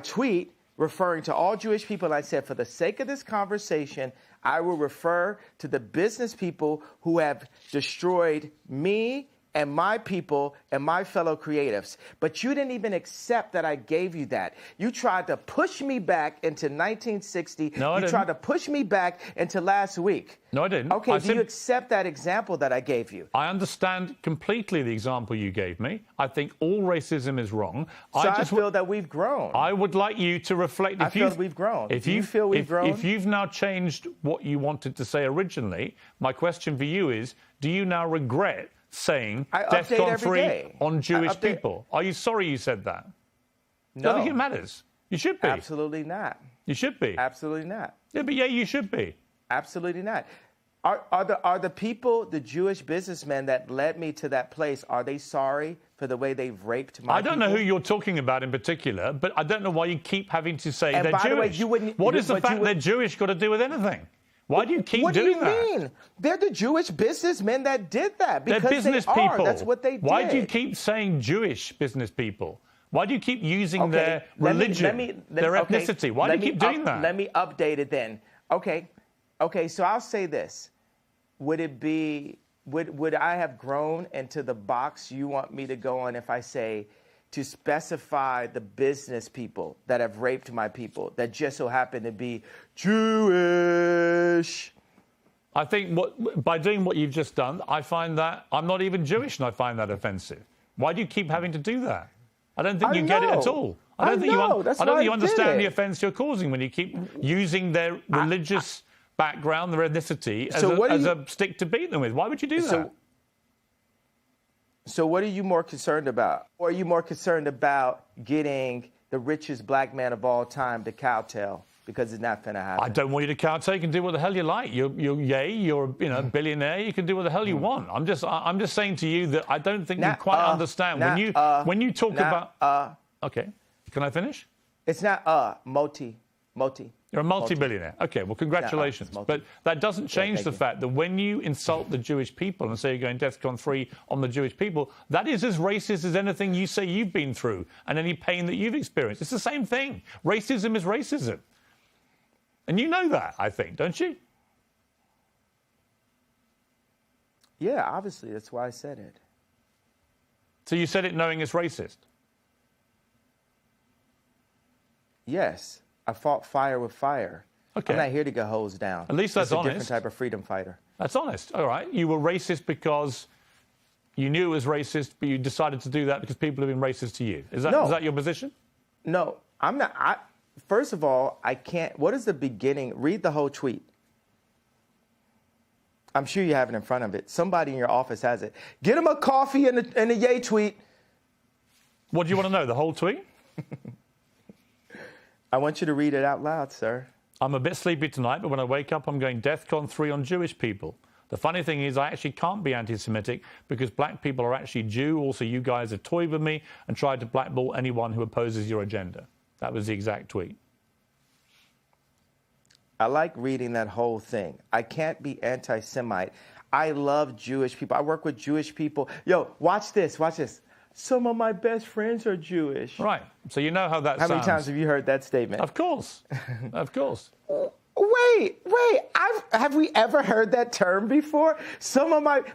tweet referring to all Jewish people, I said, for the sake of this conversation, I will refer to the business people who have destroyed me and my people and my fellow creatives. But you didn't even accept that I gave you that. You tried to push me back into 1960. No, I didn't. You tried to push me back into last week. No, I didn't. Okay, do you accept that example that I gave you? I understand completely the example you gave me. I think all racism is wrong. So I feel that we've grown. I would like you to reflect. I feel that we've grown. If do you feel we've grown? If you've now changed what you wanted to say originally, my question for you is, do you now regret saying DEFCON 3 on Jewish people? Are you sorry you said that? No. I don't think it matters. You should be. Absolutely not. You should be. Absolutely not. Yeah, but yeah, you should be. Absolutely not. Are the people, the Jewish businessmen that led me to that place, are they sorry for the way they've raped my I don't know who you're talking about in particular, but I don't know why you keep having to say and they're by Jewish. The way, you wouldn't, what is the fact they're Jewish got to do with anything? Why do you keep doing that? What do you mean? They're the Jewish businessmen that did that because they're business they people. That's what they did. Why do you keep saying Jewish business people? Why do you keep using their religion, their ethnicity? Why do you keep doing that? Let me update it then. Okay, so I'll say this. Would I have grown into the box you want me to go on if I say to specify the business people that have raped my people that just so happen to be Jewish? I think by doing what you've just done, I find that I'm not even Jewish and I find that offensive. Why do you keep having to do that? I don't think you get it at all. I don't think you understand the offense you're causing when you keep using their religious background, their ethnicity, as a stick to beat them with. Why would you do that? So what are you more concerned about? Or are you more concerned about getting the richest black man of all time to kowtow? Because it's not going to happen. I don't want you to kowtow. You can do what the hell you like. You're a billionaire. You can do what the hell you want. I'm just saying to you that I don't think you quite understand when you talk about. Okay, can I finish? It's not Moti. You're a multi-billionaire. Okay, well, congratulations. But that doesn't change the fact that when you insult the Jewish people and say you're going DEFCON 3 on the Jewish people, that is as racist as anything you say you've been through and any pain that you've experienced. It's the same thing. Racism is racism. And you know that, I think, don't you? Yeah, obviously. That's why I said it. So you said it knowing it's racist? Yes. I fought fire with fire. Okay. I'm not here to get hosed down. At least that's honest. A different type of freedom fighter. That's honest. All right. You were racist because you knew it was racist, but you decided to do that because people have been racist to you. Is that your position? No, I'm not. First of all, I can't. What is the beginning? Read the whole tweet. I'm sure you have it in front of it. Somebody in your office has it. Get him a coffee and a yay tweet. What do you want to know? The whole tweet? I want you to read it out loud, sir. I'm a bit sleepy tonight, but when I wake up, I'm going DEFCON 3 on Jewish people. The funny thing is I actually can't be anti-Semitic because black people are actually Jew. Also, you guys have toyed with me and tried to blackball anyone who opposes your agenda. That was the exact tweet. I like reading that whole thing. I can't be anti-Semite. I love Jewish people. I work with Jewish people. Yo, watch this. Some of my best friends are Jewish. Right. So you know how that sounds. How many times have you heard that statement? Of course. Of course. Wait. Have we ever heard that term before?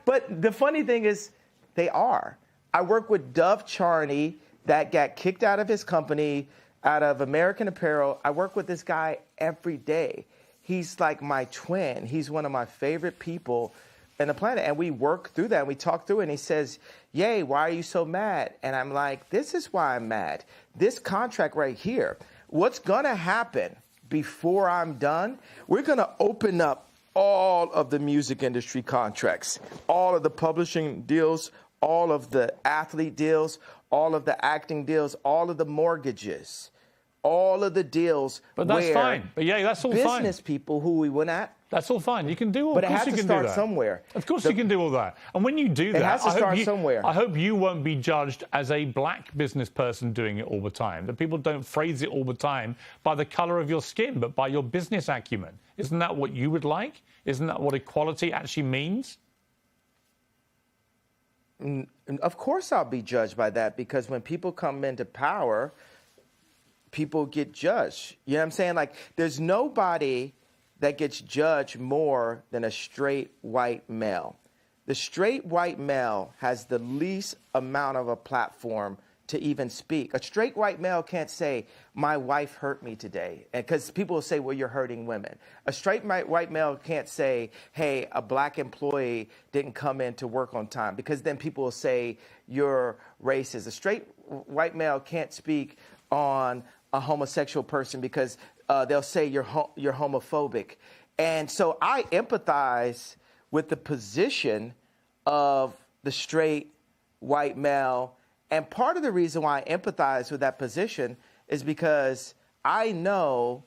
But the funny thing is, they are. I work with Dove Charney that got kicked out of his company, out of American Apparel. I work with this guy every day. He's like my twin. He's one of my favorite people on the planet. And we work through that and we talk through it. And he says, "Yay, why are you so mad?" And I'm like, this is why I'm mad. This contract right here, what's going to happen before I'm done, we're going to open up all of the music industry contracts, all of the publishing deals, all of the athlete deals, all of the acting deals, all of the mortgages, all of the deals. But that's where fine. But yeah, that's all fine. business people who we went at. That's all fine. You can do all. But Of it course has you to can start do that. somewhere. Of course you can do all that. And when you do that, has to start I somewhere. hope you won't be judged as a black business person doing it all the time. That people don't phrase it all the time by the colour of your skin, but by your business acumen. Isn't that what you would like? Isn't that what equality actually means? Of course I'll be judged by that, because when people come into power, people get judged. You know what I'm saying? Like, there's nobody that gets judged more than a straight white male. The straight white male has the least amount of a platform to even speak. A straight white male can't say, my wife hurt me today, because people will say, well, you're hurting women. A straight white male can't say, hey, a black employee didn't come in to work on time, because then people will say you're racist. A straight white male can't speak on a homosexual person, because they'll say you're homophobic. And so I empathize with the position of the straight white male. And part of the reason why I empathize with that position is because I know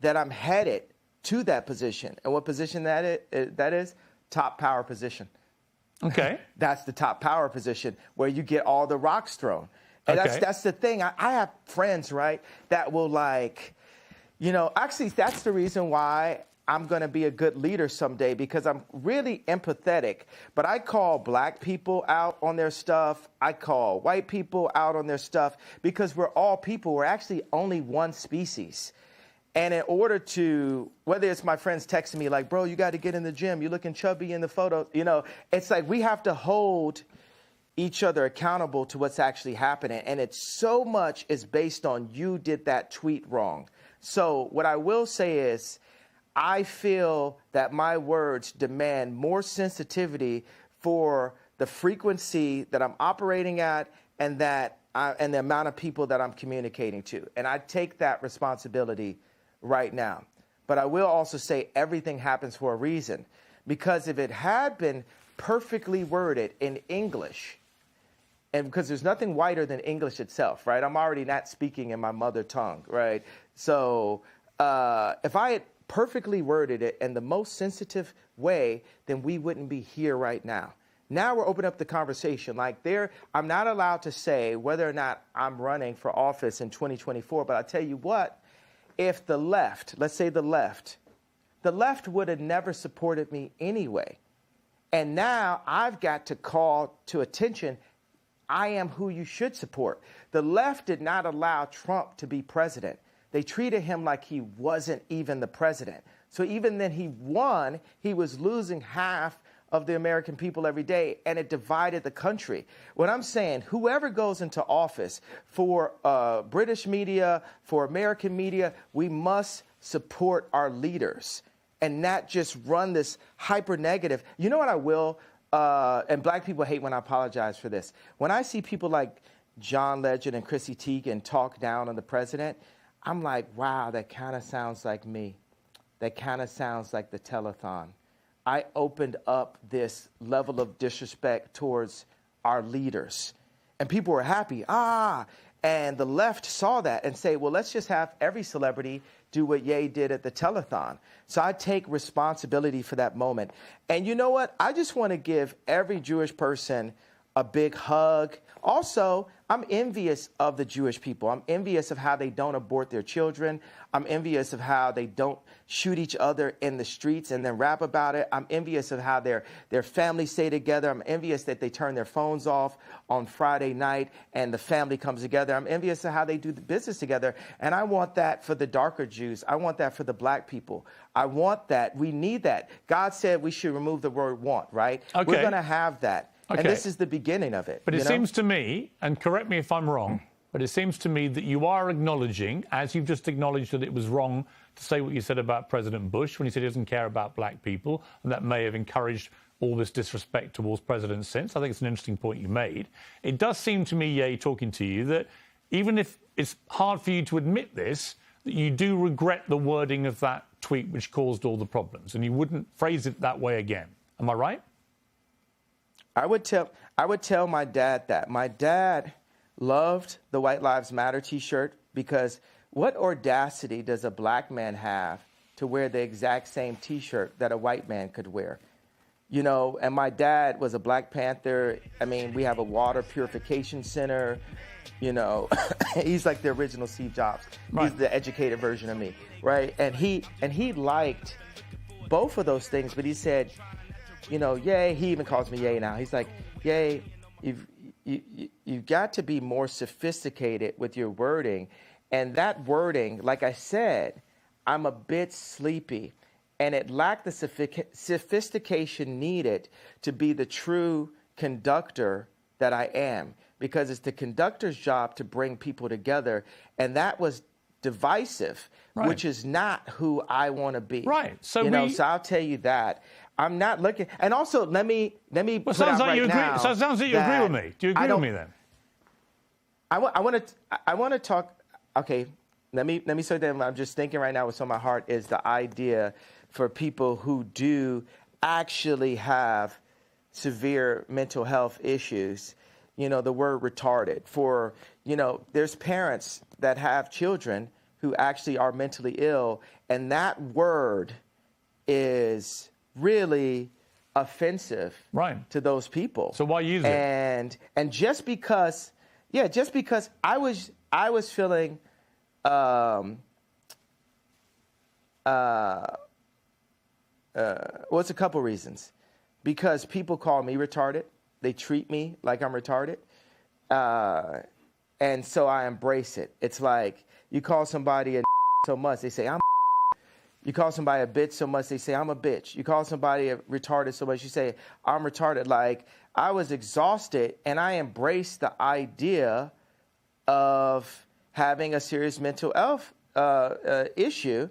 that I'm headed to that position. And what position that is? Top power position. Okay. That's the top power position, where you get all the rocks thrown. And that's the thing. I have friends, right, that will, like, actually, that's the reason why I'm going to be a good leader someday, because I'm really empathetic. But I call black people out on their stuff. I call white people out on their stuff, because we're all people. We're actually only one species. And in order to, whether it's my friends texting me like, bro, you got to get in the gym. You're looking chubby in the photo. It's like we have to hold each other accountable to what's actually happening. And it's so much is based on you did that tweet wrong. So what I will say is, I feel that my words demand more sensitivity for the frequency that I'm operating at, and and the amount of people that I'm communicating to. And I take that responsibility right now. But I will also say everything happens for a reason, because if it had been perfectly worded in English, and because there's nothing whiter than English itself, right? I'm already not speaking in my mother tongue, right? So if I had perfectly worded it in the most sensitive way, then we wouldn't be here right now. Now we're opening up the conversation. Like, I'm not allowed to say whether or not I'm running for office in 2024, but I tell you what, if the left, let's say the left would have never supported me anyway. And now I've got to call to attention, I am who you should support. The left did not allow Trump to be president. They treated him like he wasn't even the president. So even then he won, he was losing half of the American people every day, and it divided the country. What I'm saying, whoever goes into office, for British media, for American media, we must support our leaders and not just run this hyper negative. You know what I will? And black people hate when I apologize for this. When I see people like John Legend and Chrissy Teigen talk down on the president, I'm like, wow, that kind of sounds like me. That kind of sounds like the telethon. I opened up this level of disrespect towards our leaders. And people were happy. And the left saw that and say, well, let's just have every celebrity do what Ye did at the telethon. So I take responsibility for that moment. And you know what? I just want to give every Jewish person a big hug. Also, I'm envious of the Jewish people. I'm envious of how they don't abort their children. I'm envious of how they don't shoot each other in the streets and then rap about it. I'm envious of how their families stay together. I'm envious that they turn their phones off on Friday night and the family comes together. I'm envious of how they do the business together. And I want that for the darker Jews. I want that for the black people. I want that. We need that. God said we should remove the word want, right? Okay. We're going to have that. Okay. And this is the beginning of it. But it seems to me, and correct me if I'm wrong, but it seems to me that you are acknowledging, as you've just acknowledged that it was wrong to say what you said about President Bush when he said he doesn't care about black people, and that may have encouraged all this disrespect towards presidents since. I think it's an interesting point you made. It does seem to me, Ye, talking to you, that even if it's hard for you to admit this, that you do regret the wording of that tweet which caused all the problems, and you wouldn't phrase it that way again. Am I right? I would tell my dad that. My dad loved the White Lives Matter T-shirt because what audacity does a black man have to wear the exact same T-shirt that a white man could wear? You know, and my dad was a Black Panther. I mean, we have a water purification center. You know, he's like the original Steve Jobs. Right. He's the educated version of me, right? And he liked both of those things, but he said, you know, Ye, he even calls me Ye now. He's like, Ye, you've got to be more sophisticated with your wording. And that wording, like I said, I'm a bit sleepy. And it lacked the sophistication needed to be the true conductor that I am. Because it's the conductor's job to bring people together. And that was divisive, right. which is not who I want to be. Right. So so I'll tell you that. I'm not looking. And also, let me put sounds out like you right agree. now. So it sounds like you agree with me. Do you agree with me then? I want to talk. Okay, let me say that I'm just thinking right now. What's on my heart is the idea for people who do actually have severe mental health issues. You know, the word retarded. For, you know, there's parents that have children who actually are mentally ill, and that word is really offensive to those people. So why use it? And just because I was feeling it's a couple reasons. Because people call me retarded. They treat me like I'm retarded. And so I embrace it. It's like you call somebody a so much, they say, I'm You call somebody a bitch so much, they say, I'm a bitch. You call somebody a retarded so much, you say, I'm retarded. Like, I was exhausted, and I embraced the idea of having a serious mental health issue.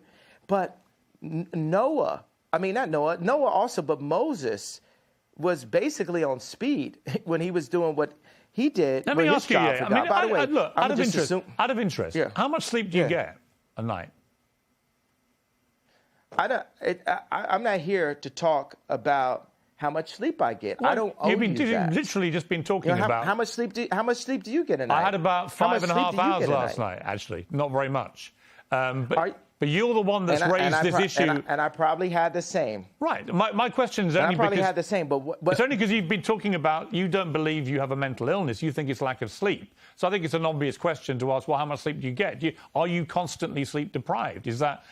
But Noah also, but Moses was basically on speed when he was doing what he did. Let me ask you, by the way, look, out of interest, yeah. how much sleep do you get a night? I'm not here to talk about how much sleep I get. Well, I don't owe you that. You've literally just been talking about how much sleep do you get a night? I had about 5.5 hours last night, actually. Not very much. But you're the one that's raised this issue. And I probably had the same. Right. My question is only because... had the same, but it's only because you've been talking about you don't believe you have a mental illness. You think it's lack of sleep. So I think it's an obvious question to ask, well, how much sleep do you get? Are you constantly sleep deprived? Is that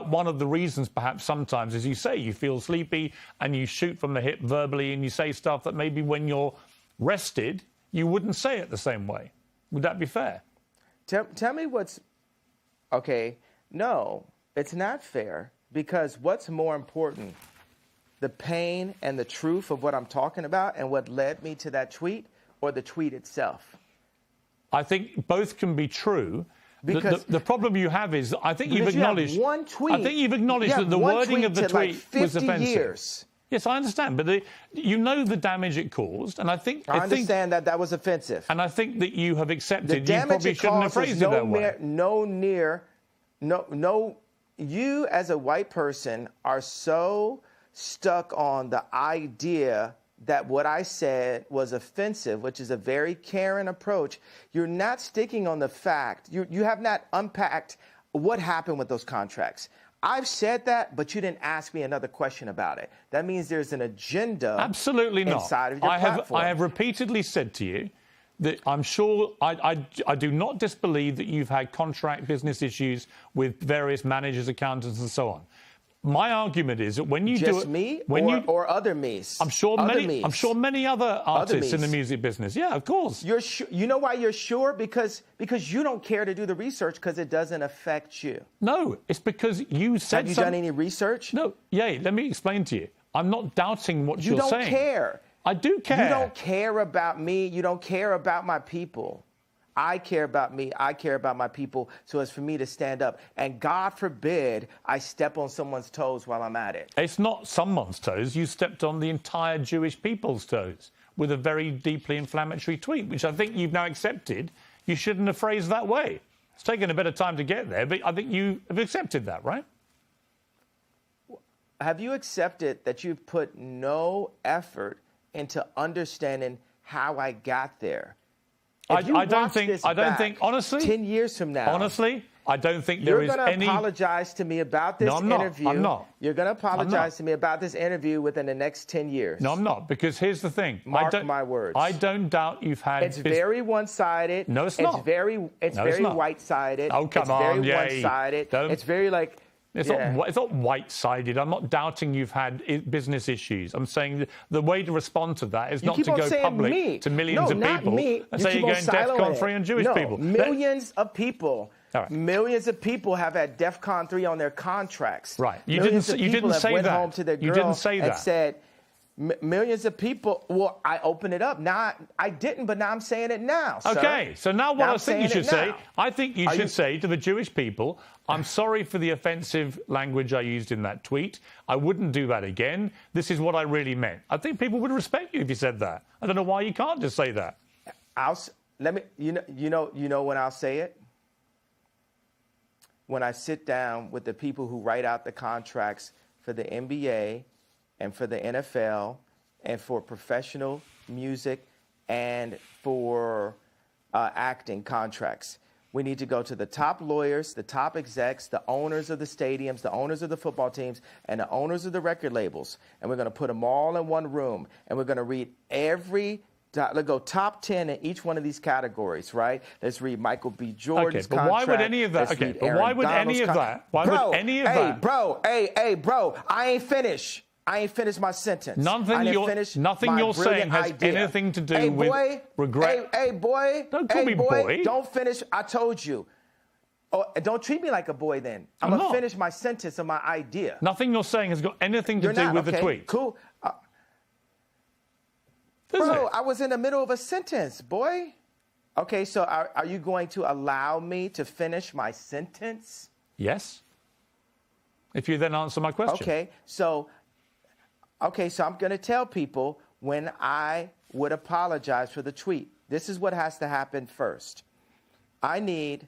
one of the reasons, perhaps, sometimes, as you say, you feel sleepy and you shoot from the hip verbally and you say stuff that maybe when you're rested, you wouldn't say it the same way? Would that be fair? Tell me what's... Okay... No, it's not fair, because what's more important, the pain and the truth of what I'm talking about and what led me to that tweet, or the tweet itself? I think both can be true. Because the problem you have is, I think you've acknowledged... You have one tweet. I think you've acknowledged that the wording of the tweet was offensive. Years. Yes, I understand, but you know the damage it caused, and I think... I understand that was offensive. And I think that you have accepted you probably shouldn't have phrased it that way. No, you as a white person are so stuck on the idea that what I said was offensive, which is a very caring approach. You're not sticking on the fact. You have not unpacked what happened with those contracts. I've said that, but you didn't ask me another question about it. That means there's an agenda. Absolutely not. Inside of your platform. I have repeatedly said to you that I'm sure I do not disbelieve that you've had contract business issues with various managers, accountants, and so on. My argument is that when you do it, me or other me's. I'm sure many other artists in the music business. Yeah, of course. You know why you're sure? Because you don't care to do the research because it doesn't affect you. No, it's because you said. Have you done any research? No. Yeah, let me explain to you. I'm not doubting what you're saying. You don't care. I do care. You don't care about me. You don't care about my people. I care about me. I care about my people. So it's for me to stand up. And God forbid I step on someone's toes while I'm at it. It's not someone's toes. You stepped on the entire Jewish people's toes with a very deeply inflammatory tweet, which I think you've now accepted. You shouldn't have phrased that way. It's taken a bit of time to get there, but I think you have accepted that, right? Have you accepted that you've put no effort into understanding how I got there? I don't think, honestly, 10 years from now. Honestly, I don't think You're there is going to any... apologize to me about this No, I'm not. interview. I'm not. You're going to I'm apologize not. to me about this interview within the next 10 years. No, I'm not, because here's the thing. Mark my words. I don't doubt you've had... It's very one-sided. No, it's not. It's very white-sided. Oh, come on, It's very one-sided. It's very like... It's not white-sided. I'm not doubting you've had business issues. I'm saying the way to respond to that is not to go public to millions of people and say you're going DEFCON 3 on Jewish people. Millions of people. Right. Millions of people have had DEFCON 3 on their contracts. Right. You didn't say that. You didn't say that. And said, millions of people. Well, I opened it up. Now I didn't, but now I'm saying it now. Okay. So now what I think you should say, I think you should say to the Jewish people, I'm sorry for the offensive language I used in that tweet. I wouldn't do that again. This is what I really meant. I think people would respect you if you said that. I don't know why you can't just say that. You know when I'll say it? When I sit down with the people who write out the contracts for the NBA and for the NFL and for professional music and for acting contracts. We need to go to the top lawyers, the top execs, the owners of the stadiums, the owners of the football teams, and the owners of the record labels. And we're going to put them all in one room. And we're going to read let's go top 10 in each one of these categories, right? Let's read Michael B. Jordan's contract. Why would any of that? Why would any of that? Hey, bro, I ain't finished. I ain't finished my sentence. Nothing you're saying has anything to do with regret. Hey, boy. Don't call me boy. Don't finish. I told you. Oh, don't treat me like a boy then. I'm going to finish my sentence of my idea. Nothing you're saying has got anything to do with the tweet. Cool. Bro, I was in the middle of a sentence, boy. Okay, so are you going to allow me to finish my sentence? Yes. If you then answer my question. Okay, so I'm going to tell people when I would apologize for the tweet. This is what has to happen first. I need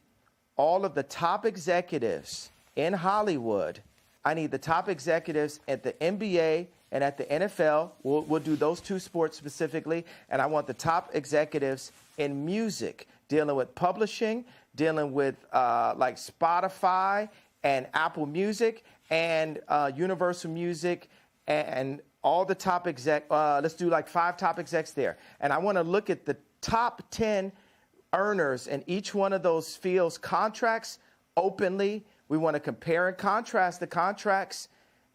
all of the top executives in Hollywood. I need the top executives at the NBA and at the NFL. We'll do those two sports specifically. And I want the top executives in music, dealing with publishing, dealing with like Spotify and Apple Music and Universal Music and all the top let's do like 5 top execs there. And I want to look at the top 10 earners in each one of those fields' contracts openly. We want to compare and contrast the contracts.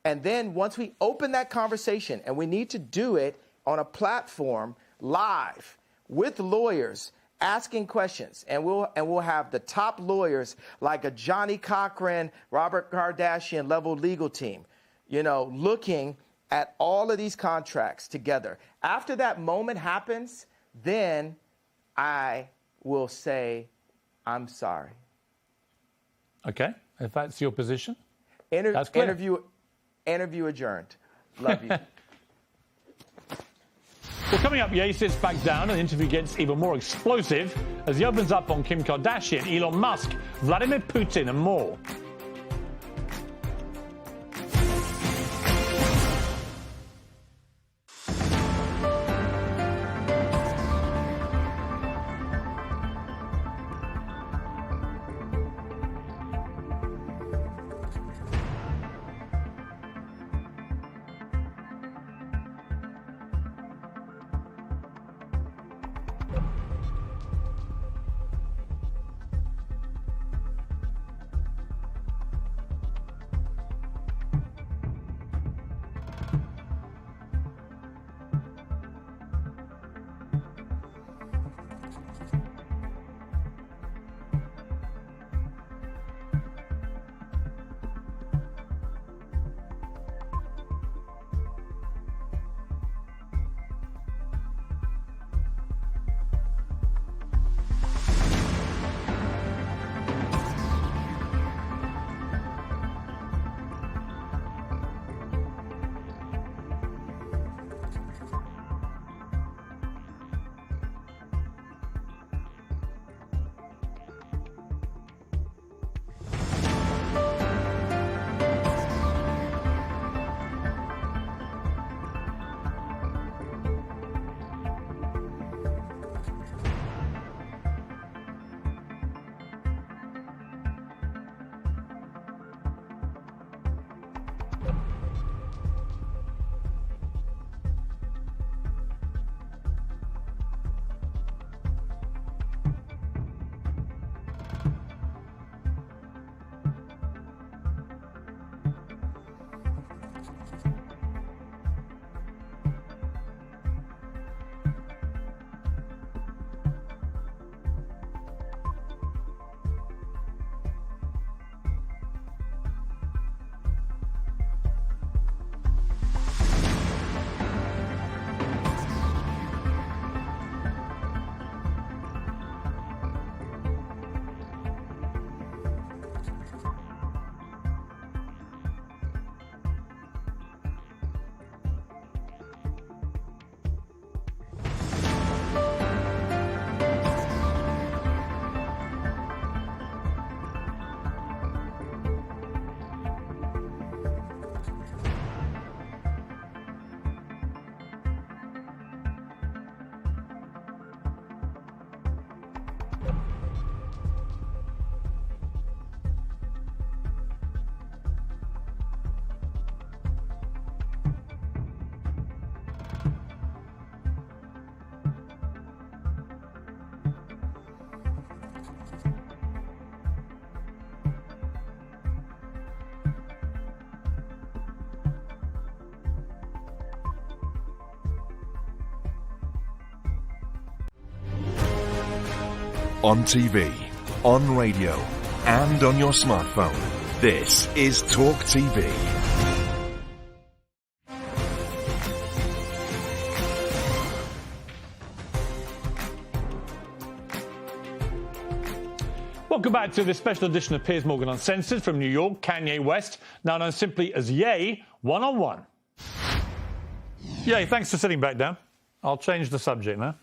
And then once we open that conversation, and we need to do it on a platform live with lawyers asking questions, and we'll have the top lawyers like a Johnny Cochran, Robert Kardashian level legal team, looking at all of these contracts together. After that moment happens, then I will say, I'm sorry. Okay, if that's your position. That's clear. Interview adjourned. Love you. Well, coming up, Ye sits back down and the interview gets even more explosive as he opens up on Kim Kardashian, Elon Musk, Vladimir Putin and more. on TV, on radio, and on your smartphone. This is Talk TV. Welcome back to this special edition of Piers Morgan Uncensored from New York. Kanye West, now known simply as Ye, one-on-one. Ye, thanks for sitting back down. I'll change the subject now.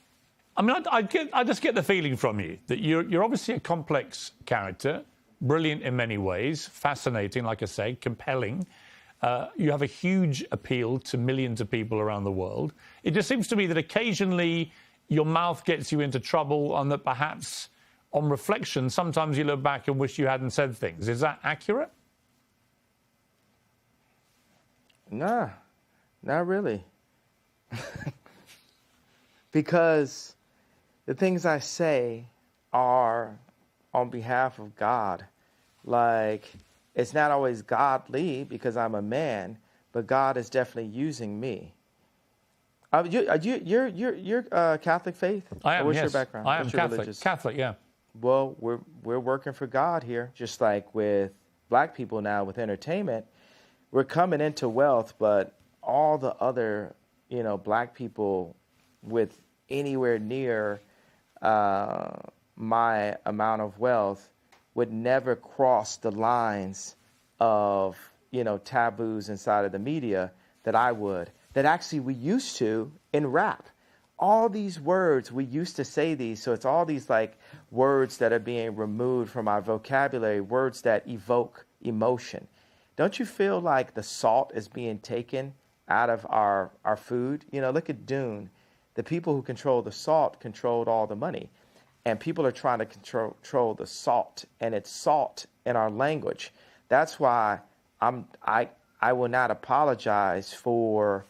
I mean, I just get the feeling from you that you're obviously a complex character, brilliant in many ways, fascinating, like I say, compelling. You have a huge appeal to millions of people around the world. It just seems to me that occasionally your mouth gets you into trouble and that perhaps on reflection, sometimes you look back and wish you hadn't said things. Is that accurate? Nah, not really. Because the things I say are on behalf of God. Like, it's not always godly because I'm a man, but God is definitely using me. You're Catholic faith? I am, What's yes. your background? I am What's your Catholic. religious? Catholic, yeah. Well, we're working for God here, just like with black people now with entertainment. We're coming into wealth, but all the other, black people with anywhere near my amount of wealth would never cross the lines of, taboos inside of the media that I would, that actually we used to in rap. All these words, we used to say these, so it's all these like words that are being removed from our vocabulary, words that evoke emotion. Don't you feel like the salt is being taken out of our food? Look at Dune. The people who control the salt controlled all the money. And people are trying to control the salt, and it's salt in our language. That's why I will not apologize for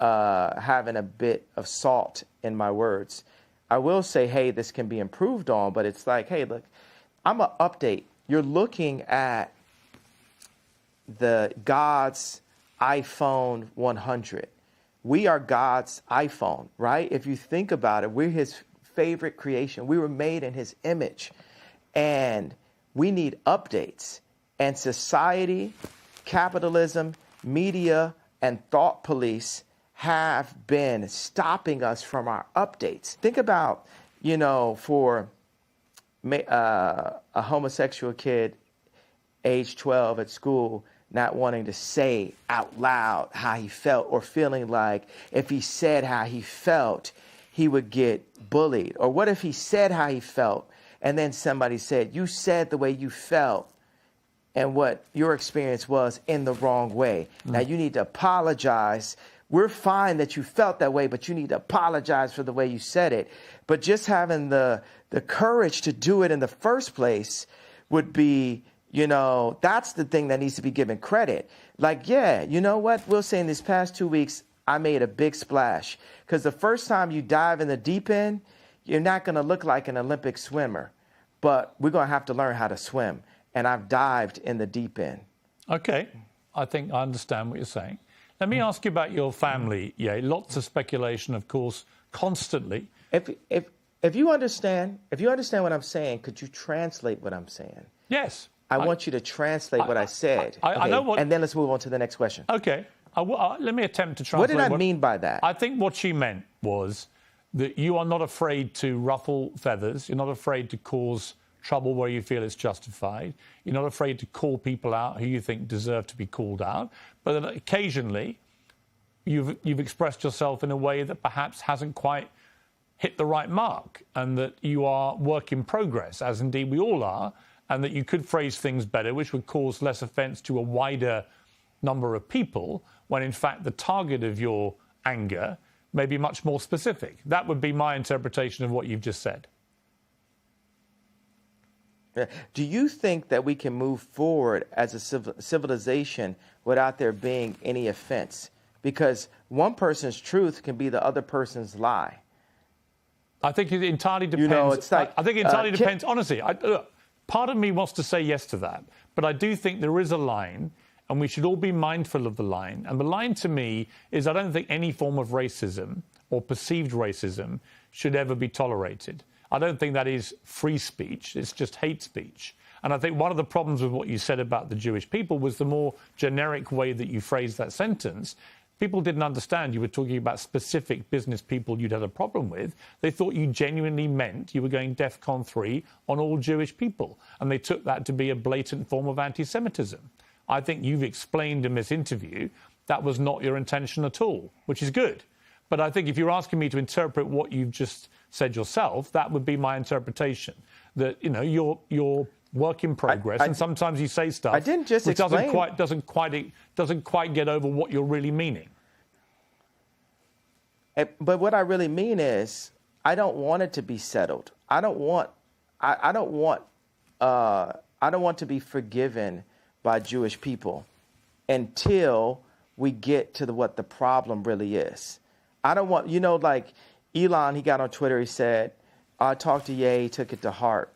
having a bit of salt in my words. I will say, hey, this can be improved on, but it's like, hey, look, I'm going to update. You're looking at the God's iPhone 100. We are God's iPhone, right? If you think about it, we're his favorite creation. We were made in his image, and we need updates. And society, capitalism, media, and thought police have been stopping us from our updates. Think about, for a homosexual kid, age 12 at school, not wanting to say out loud how he felt, or feeling like if he said how he felt, he would get bullied. Or what if he said how he felt, and then somebody said, you said the way you felt and what your experience was in the wrong way. Now you need to apologize. We're fine that you felt that way, but you need to apologize for the way you said it. But just having the courage to do it in the first place would be, that's the thing that needs to be given credit. Like, yeah, you know what? We'll say in these past 2 weeks, I made a big splash. Because the first time you dive in the deep end, you're not going to look like an Olympic swimmer. But we're going to have to learn how to swim. And I've dived in the deep end. Okay. I think I understand what you're saying. Let me ask you about your family. Yeah, lots of speculation, of course, constantly. If you understand what I'm saying, could you translate what I'm saying? Yes. I want you to translate what I said. I know what. And then let's move on to the next question. Okay. Let me attempt to translate. What did I mean by that? I think what she meant was that you are not afraid to ruffle feathers. You're not afraid to cause trouble where you feel it's justified. You're not afraid to call people out who you think deserve to be called out. But that occasionally you've expressed yourself in a way that perhaps hasn't quite hit the right mark, and that you are work in progress, as indeed we all are, and that you could phrase things better, which would cause less offence to a wider number of people, when in fact the target of your anger may be much more specific. That would be my interpretation of what you've just said. Do you think that we can move forward as a civilization without there being any offense? Because one person's truth can be the other person's lie. I think it entirely depends. It's like, I think it entirely depends. Honestly, part of me wants to say yes to that, but I do think there is a line, and we should all be mindful of the line. And the line to me is, I don't think any form of racism or perceived racism should ever be tolerated. I don't think that is free speech. It's just hate speech. And I think one of the problems with what you said about the Jewish people was the more generic way that you phrased that sentence. People didn't understand you were talking about specific business people you'd had a problem with. They thought you genuinely meant you were going DEFCON 3 on all Jewish people. And they took that to be a blatant form of anti-Semitism. I think you've explained in this interview that was not your intention at all, which is good. But I think if you're asking me to interpret what you've just said yourself, that would be my interpretation. That, you know, you're work in progress, and sometimes you say stuff I didn't just which explain. doesn't quite get over what you're really meaning. But what I really mean is, I don't want it to be settled. I don't want to be forgiven by Jewish people until we get to what the problem really is. I don't want, you know, like Elon, he got on Twitter, he said, I talked to Ye, he took it to heart.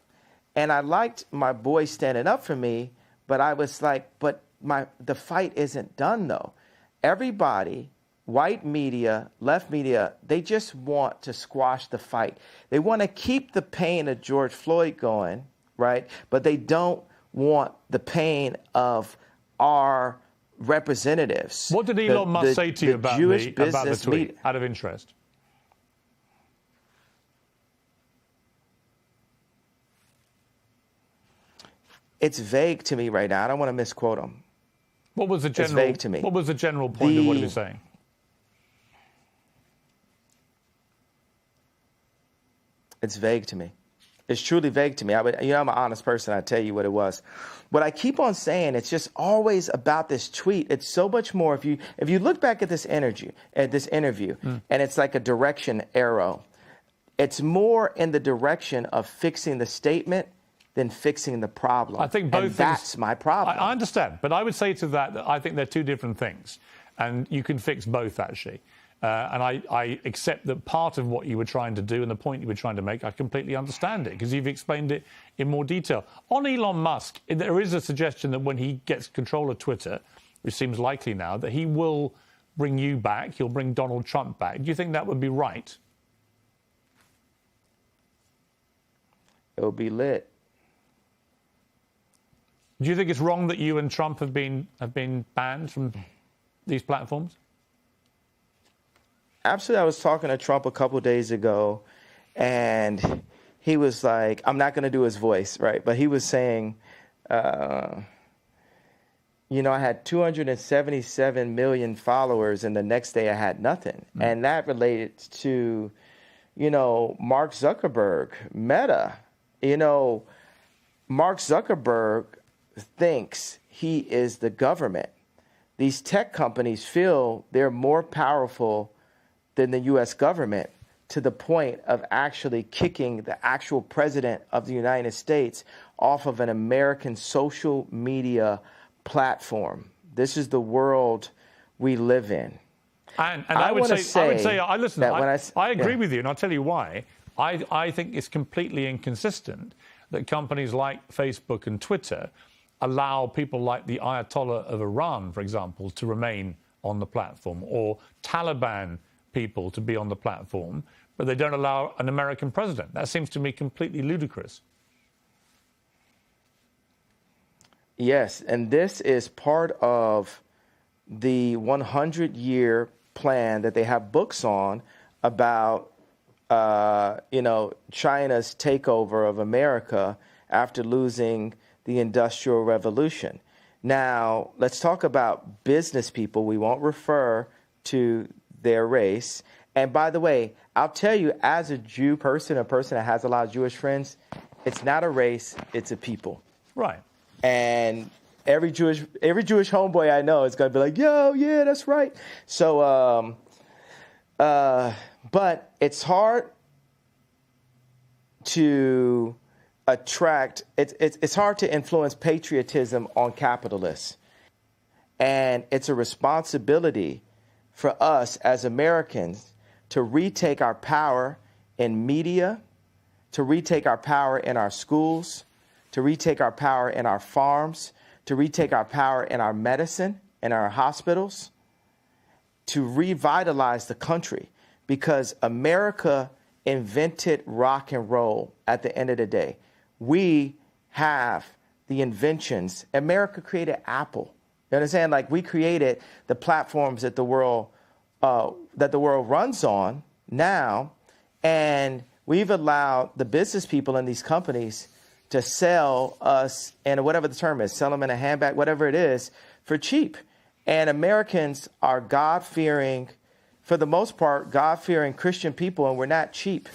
And I liked my boy standing up for me, but I was like, but the fight isn't done though. Everybody, white media, left media, they just want to squash the fight. They want to keep the pain of George Floyd going, right? But they don't want the pain of our representatives. What did Elon Musk say to you about the tweet, out of interest? It's vague to me right now. I don't want to misquote him. What was the general? It's vague to me. What was the general point of what he was saying? It's vague to me. It's truly vague to me. I'm an honest person. I tell you what it was. What I keep on saying, it's just always about this tweet. It's so much more. If you look back at this interview, and it's like a direction arrow, it's more in the direction of fixing the statement than fixing the problem. I think both. And that's my problem. I understand, but I would say to that I think they're two different things, and you can fix both actually. And I accept that part of what you were trying to do and the point you were trying to make, I completely understand it because you've explained it in more detail. On Elon Musk, there is a suggestion that when he gets control of Twitter, which seems likely now, that he will bring you back, he'll bring Donald Trump back. Do you think that would be right? It'll be lit. Do you think it's wrong that you and Trump have been banned from these platforms? Absolutely. I was talking to Trump a couple of days ago, and he was like, I'm not going to do his voice, right? But he was saying, I had 277 million followers, and the next day I had nothing. Mm. And that related to, Mark Zuckerberg, Meta. Mark Zuckerberg thinks he is the government. These tech companies feel they're more powerful than the U.S. government, to the point of actually kicking the actual president of the United States off of an American social media platform. This is the world we live in. And I agree with you, and I'll tell you why. I think it's completely inconsistent that companies like Facebook and Twitter allow people like the Ayatollah of Iran, for example, to remain on the platform, or Taliban people to be on the platform, but they don't allow an American president. That seems to me completely ludicrous. Yes, and this is part of the 100-year plan that they have books on about, China's takeover of America after losing the Industrial Revolution. Now, let's talk about business people. We won't refer to their race. And by the way, I'll tell you, as a Jew person, a person that has a lot of Jewish friends, it's not a race, it's a people. Right. And every Jewish homeboy I know is going to be like, yo, yeah, that's right. So, but it's hard to attract, it's hard to influence patriotism on capitalists. And it's a responsibility for us as Americans to retake our power in media, to retake our power in our schools, to retake our power in our farms, to retake our power in our medicine, in our hospitals, to revitalize the country, because America invented rock and roll at the end of the day. We have the inventions. America created Apple. You understand? Like, we created the platforms that the world runs on now, and we've allowed the business people in these companies to sell us, and whatever the term is, sell them in a handbag, whatever it is, for cheap. And Americans are God-fearing, for the most part, God-fearing Christian people, and we're not cheap.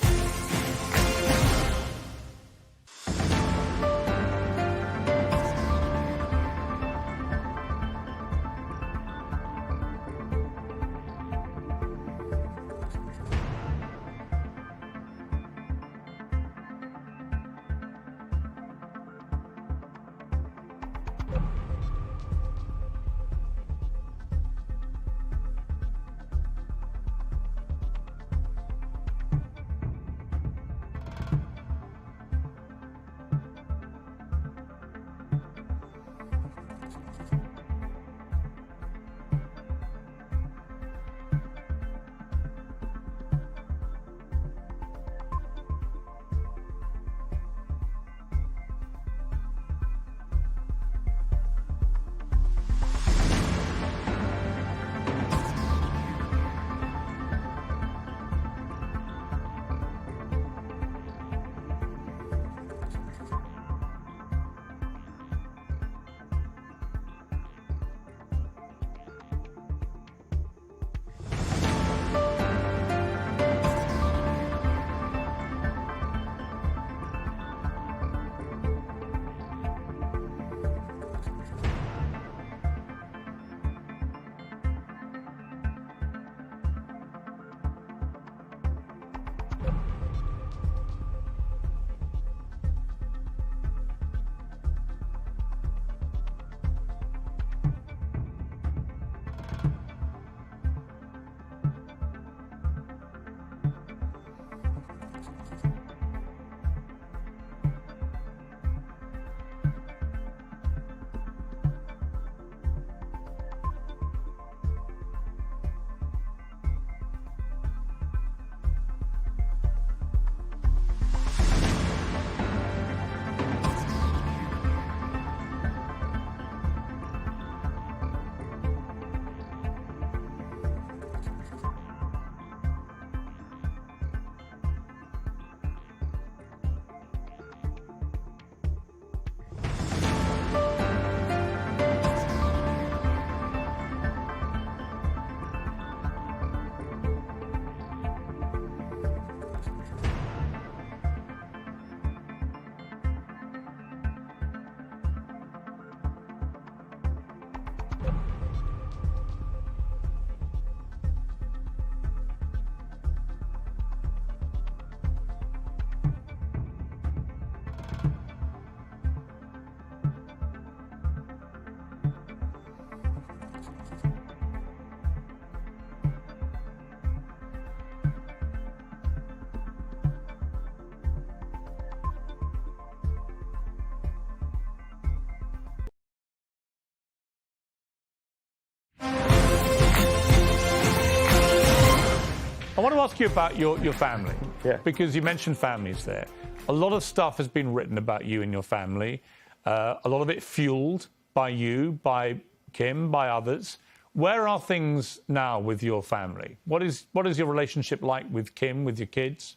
I want to ask you about your family. Yeah. Because you mentioned families there. A lot of stuff has been written about you and your family. A lot of it fueled by you, by Kim, by others. Where are things now with your family? What is your relationship like with Kim, with your kids?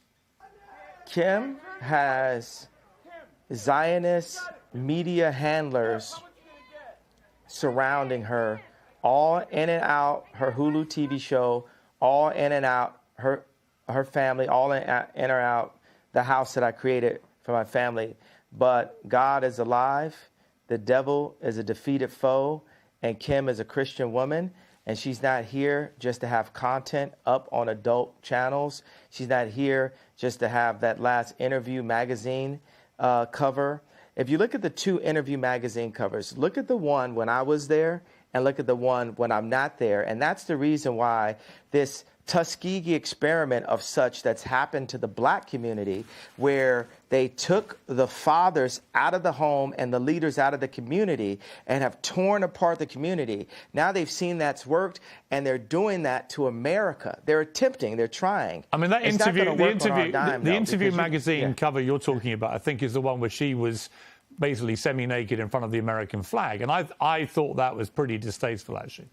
Kim has Zionist media handlers surrounding her, all in and out her Hulu TV show, all in and out her family, all in or out the house that I created for my family. But God is alive. The devil is a defeated foe. And Kim is a Christian woman. And she's not here just to have content up on adult channels. She's not here just to have that last Interview magazine cover. If you look at the two Interview magazine covers, look at the one when I was there and look at the one when I'm not there. And that's the reason why this Tuskegee experiment of such that's happened to the black community, where they took the fathers out of the home and the leaders out of the community and have torn apart the community. Now they've seen that's worked, and they're doing that to America. They're attempting, they're trying. I mean, that It's not interview, gonna the work on our interview, dime, the though, interview because magazine cover you're talking about, I think, is the one where she was basically semi-naked in front of the American flag. And I thought that was pretty distasteful, actually.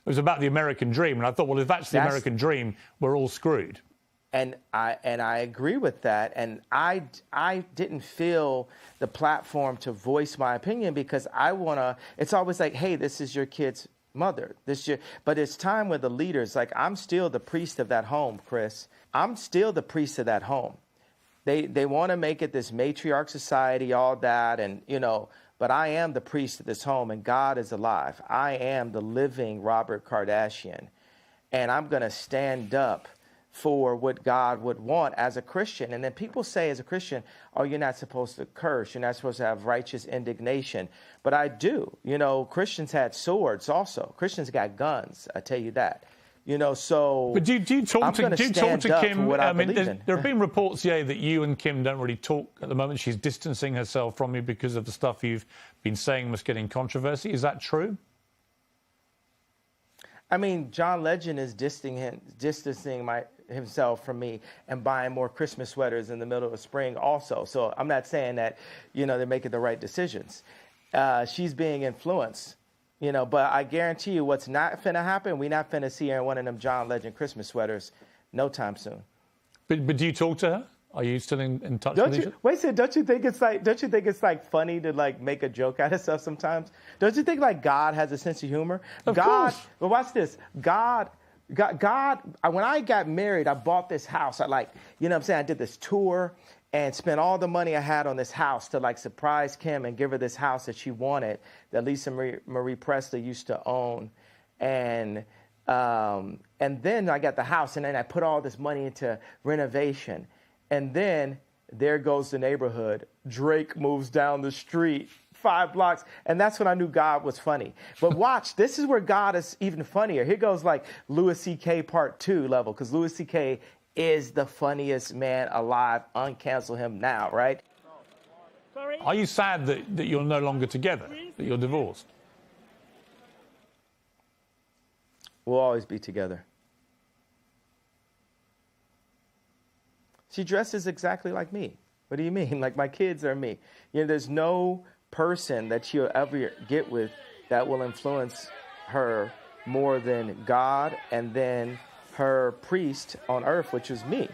It was about the American dream, and I thought, well, if that's the American dream, we're all screwed. And I agree with that. And I didn't feel the platform to voice my opinion, because I want to. It's always like, hey, this is your kid's mother. But it's time with the leaders. Like, I'm still the priest of that home, Chris. I'm still the priest of that home. They want to make it this matriarch society, all that, and But I am the priest of this home, and God is alive. I am the living Robert Kardashian, and I'm going to stand up for what God would want as a Christian. And then people say as a Christian, oh, you're not supposed to curse. You're not supposed to have righteous indignation. But I do. Christians had swords also. Christians got guns, I tell you that. So. But do you talk to Kim? I mean, there have been reports, that you and Kim don't really talk at the moment. She's distancing herself from you because of the stuff you've been saying was getting controversy. Is that true? I mean, John Legend is distancing himself from me and buying more Christmas sweaters in the middle of spring also. So I'm not saying that, they're making the right decisions. She's being influenced. But I guarantee you what's not finna happen, we not finna see her in one of them John Legend Christmas sweaters no time soon. But do you talk to her? Are you still in touch with each other? Wait a second, don't you think it's like funny to like make a joke out of stuff sometimes? Don't you think like God has a sense of humor? Of course. But watch this. God, when I got married, I bought this house. I did this tour and spent all the money I had on this house to like surprise Kim and give her this house that she wanted, that Lisa Marie Presley used to own. And then I got the house, and then I put all this money into renovation. And then there goes the neighborhood. Drake moves down the street 5 blocks. And that's when I knew God was funny. But watch, this is where God is even funnier. Here goes like Louis C.K. Part 2 level, because Louis C.K. is the funniest man alive. Uncancel him now, right? Are you sad that you're no longer together, that you're divorced? We'll always be together. She dresses exactly like me. What do you mean? Like, my kids are me. There's no person that she'll ever get with that will influence her more than God, and then her priest on earth, which is me.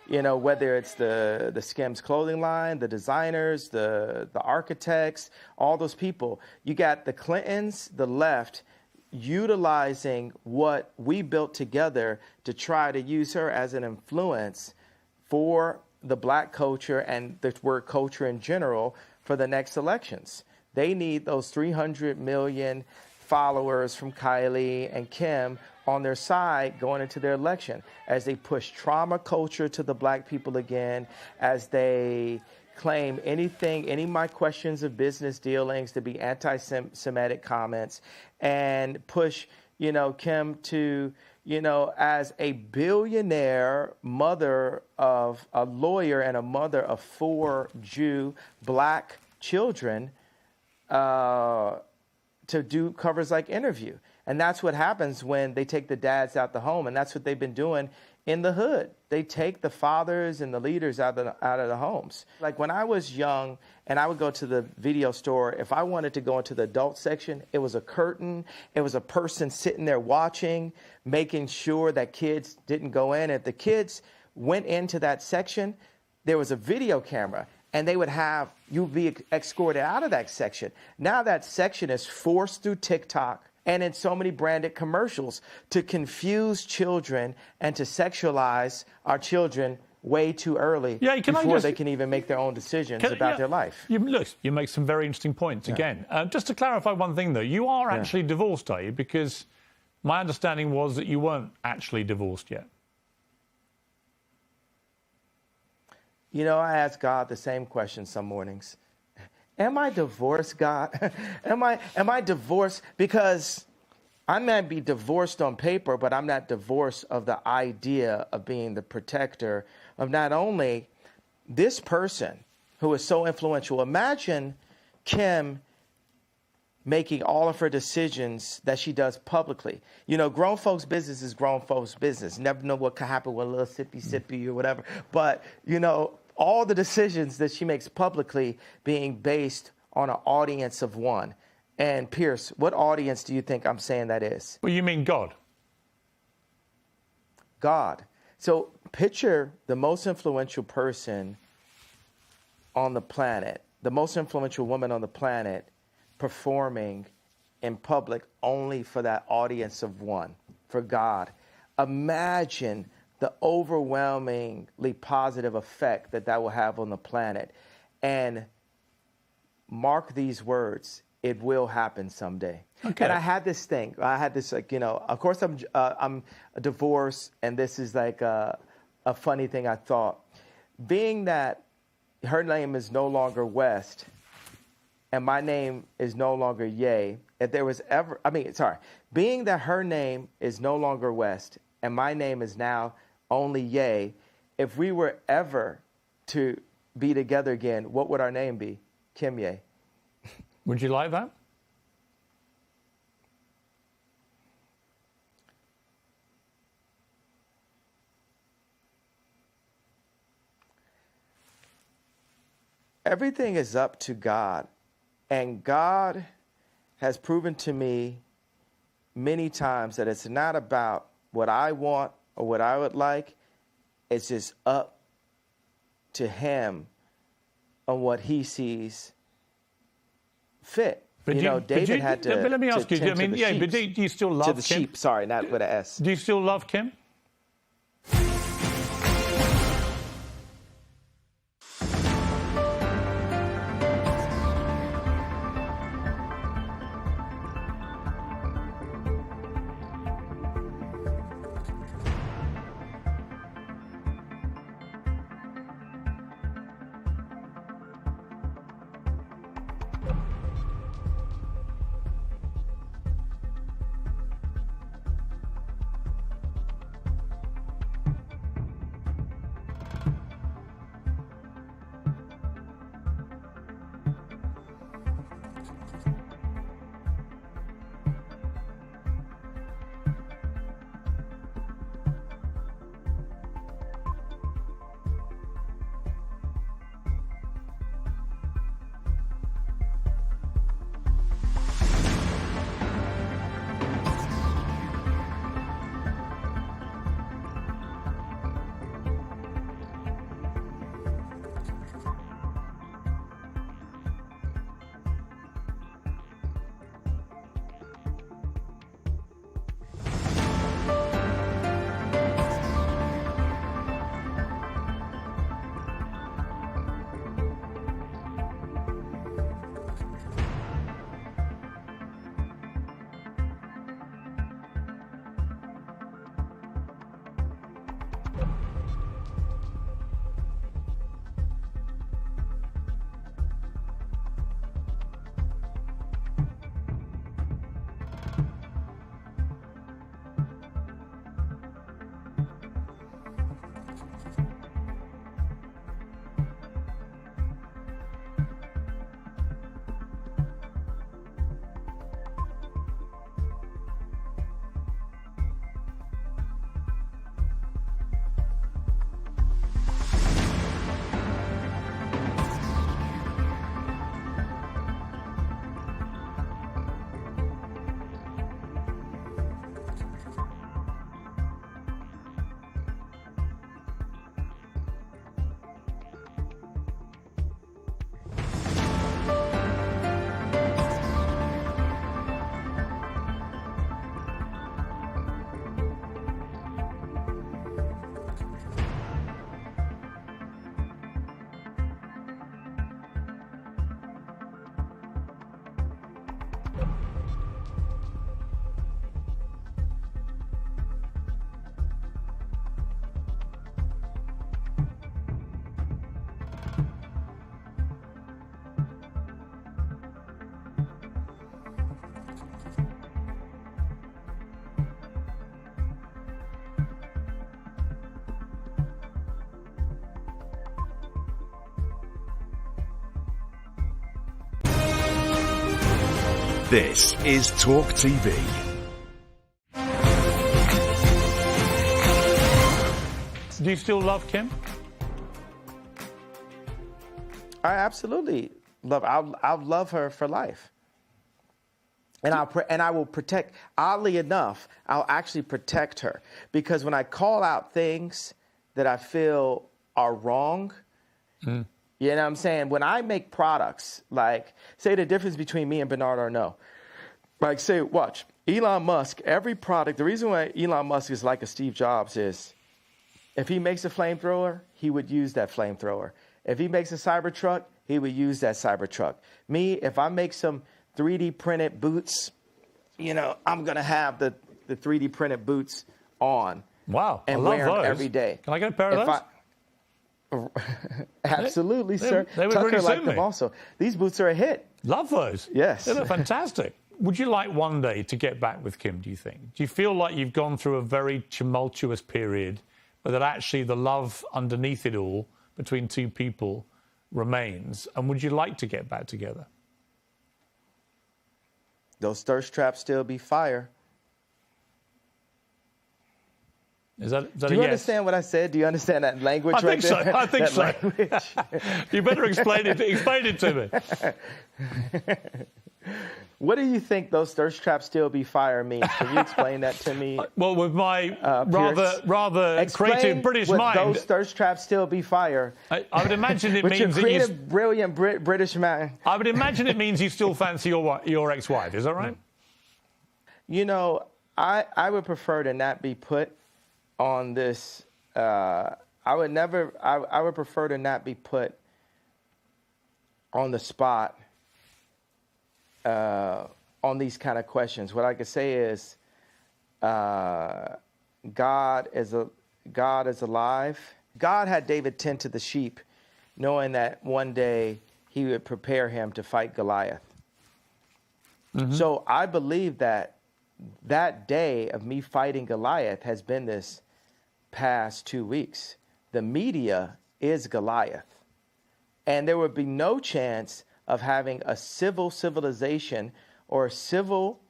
Whether it's the Skims clothing line, the designers, the architects, all those people. You got the Clintons, the left, utilizing what we built together to try to use her as an influence for the black culture and the word culture in general for the next elections. They need those 300 million followers from Kylie and Kim on their side going into their election, as they push trauma culture to the black people again, as they claim any of my questions of business dealings to be anti-Semitic comments, and push, Kim to, as a billionaire mother of a lawyer and a mother of 4 Jew black children, to do covers like Interview. And that's what happens when they take the dads out the home. And that's what they've been doing in the hood. They take the fathers and the leaders out of the homes. Like when I was young and I would go to the video store, if I wanted to go into the adult section, it was a curtain. It was a person sitting there watching, making sure that kids didn't go in. If the kids went into that section, there was a video camera. And they would have you be escorted out of that section. Now that section is forced through TikTok and in so many branded commercials to confuse children and to sexualize our children way too early before they can even make their own decisions about their life. You make some very interesting points again. Just to clarify one thing, though, you are actually divorced, are you? Because my understanding was that you weren't actually divorced yet. I ask God the same question some mornings. Am I divorced, God? Am I divorced? Because I might be divorced on paper, but I'm not divorced of the idea of being the protector of not only this person who is so influential. Imagine Kim making all of her decisions that she does publicly. You know, grown folks' business is grown folks' business. Never know what could happen with a little sippy or whatever. But, you know, all the decisions that she makes publicly being based on an audience of one. And Piers, what audience do you think I'm saying that is? Well, you mean God? God. So picture the most influential person on the planet, the most influential woman on the planet, performing in public only for that audience of one, for God. Imagine the overwhelmingly positive effect that that will have on the planet. And mark these words, it will happen someday. Okay. And I had this thing. I had this, like, you know, of course I'm divorced, and this is like a funny thing I thought. Being that her name is no longer West, and my name is no longer Ye, if there was ever, being that her name is no longer West, and my name is now only Ye, if we were ever to be together again, what would our name be? Kim Ye. Would you like that? Everything is up to God. And God has proven to me many times that it's not about what I want or what I would like. It's just up to Him on what He sees fit. But David had to. But let me ask you. tend I mean, to the yeah, sheep, but do you still love to the Kim? sheep? Sorry, not with an S. Do you still love Kim? This is Talk TV. Do you still love Kim? I absolutely love. I'll love her for life, and I will protect. Oddly enough, I'll actually protect her, because when I call out things that I feel are wrong, you know what I'm saying? When I make products, like say the difference between me and Bernard Arnault, like say, watch Elon Musk. Every product. The reason why Elon Musk is like a Steve Jobs is, if he makes a flamethrower, he would use that flamethrower. If he makes a Cybertruck, he would use that Cybertruck. Me, if I make some 3D printed boots, you know, I'm going to have the 3D printed boots on. Wow. And I love wear them those. every day. Can I get a pair of those? Absolutely, sir. They would Tucker really liked suit them me. also. These boots are a hit. Love those. Yes. They look fantastic. Would you like one day to get back with Kim, do you think? Do you feel like you've gone through a very tumultuous period, but that actually the love underneath it all between two people remains? And would you like to get back together? Those thirst traps still be fire. Is that Do a you yes? understand what I said? Do you understand that language I right think there? so. I think That so. language. You better explain it. Explain it to me. What do you think those thirst traps still be fire means? Can you explain that to me? Well, with my Piers? rather Explain creative British what mind, those thirst traps still be fire. I would imagine it With your means that creative, brilliant British man. I would imagine it means you still fancy your ex-wife. Is that right? You know, I would prefer to not be put on this. I would prefer to not be put on the spot on these kind of questions. What I could say is, God is alive. God had David tend to the sheep, knowing that one day he would prepare him to fight Goliath. Mm-hmm. So I believe that day of me fighting Goliath has been this past 2 weeks. The media is Goliath. And there would be no chance of having a civilization or a civil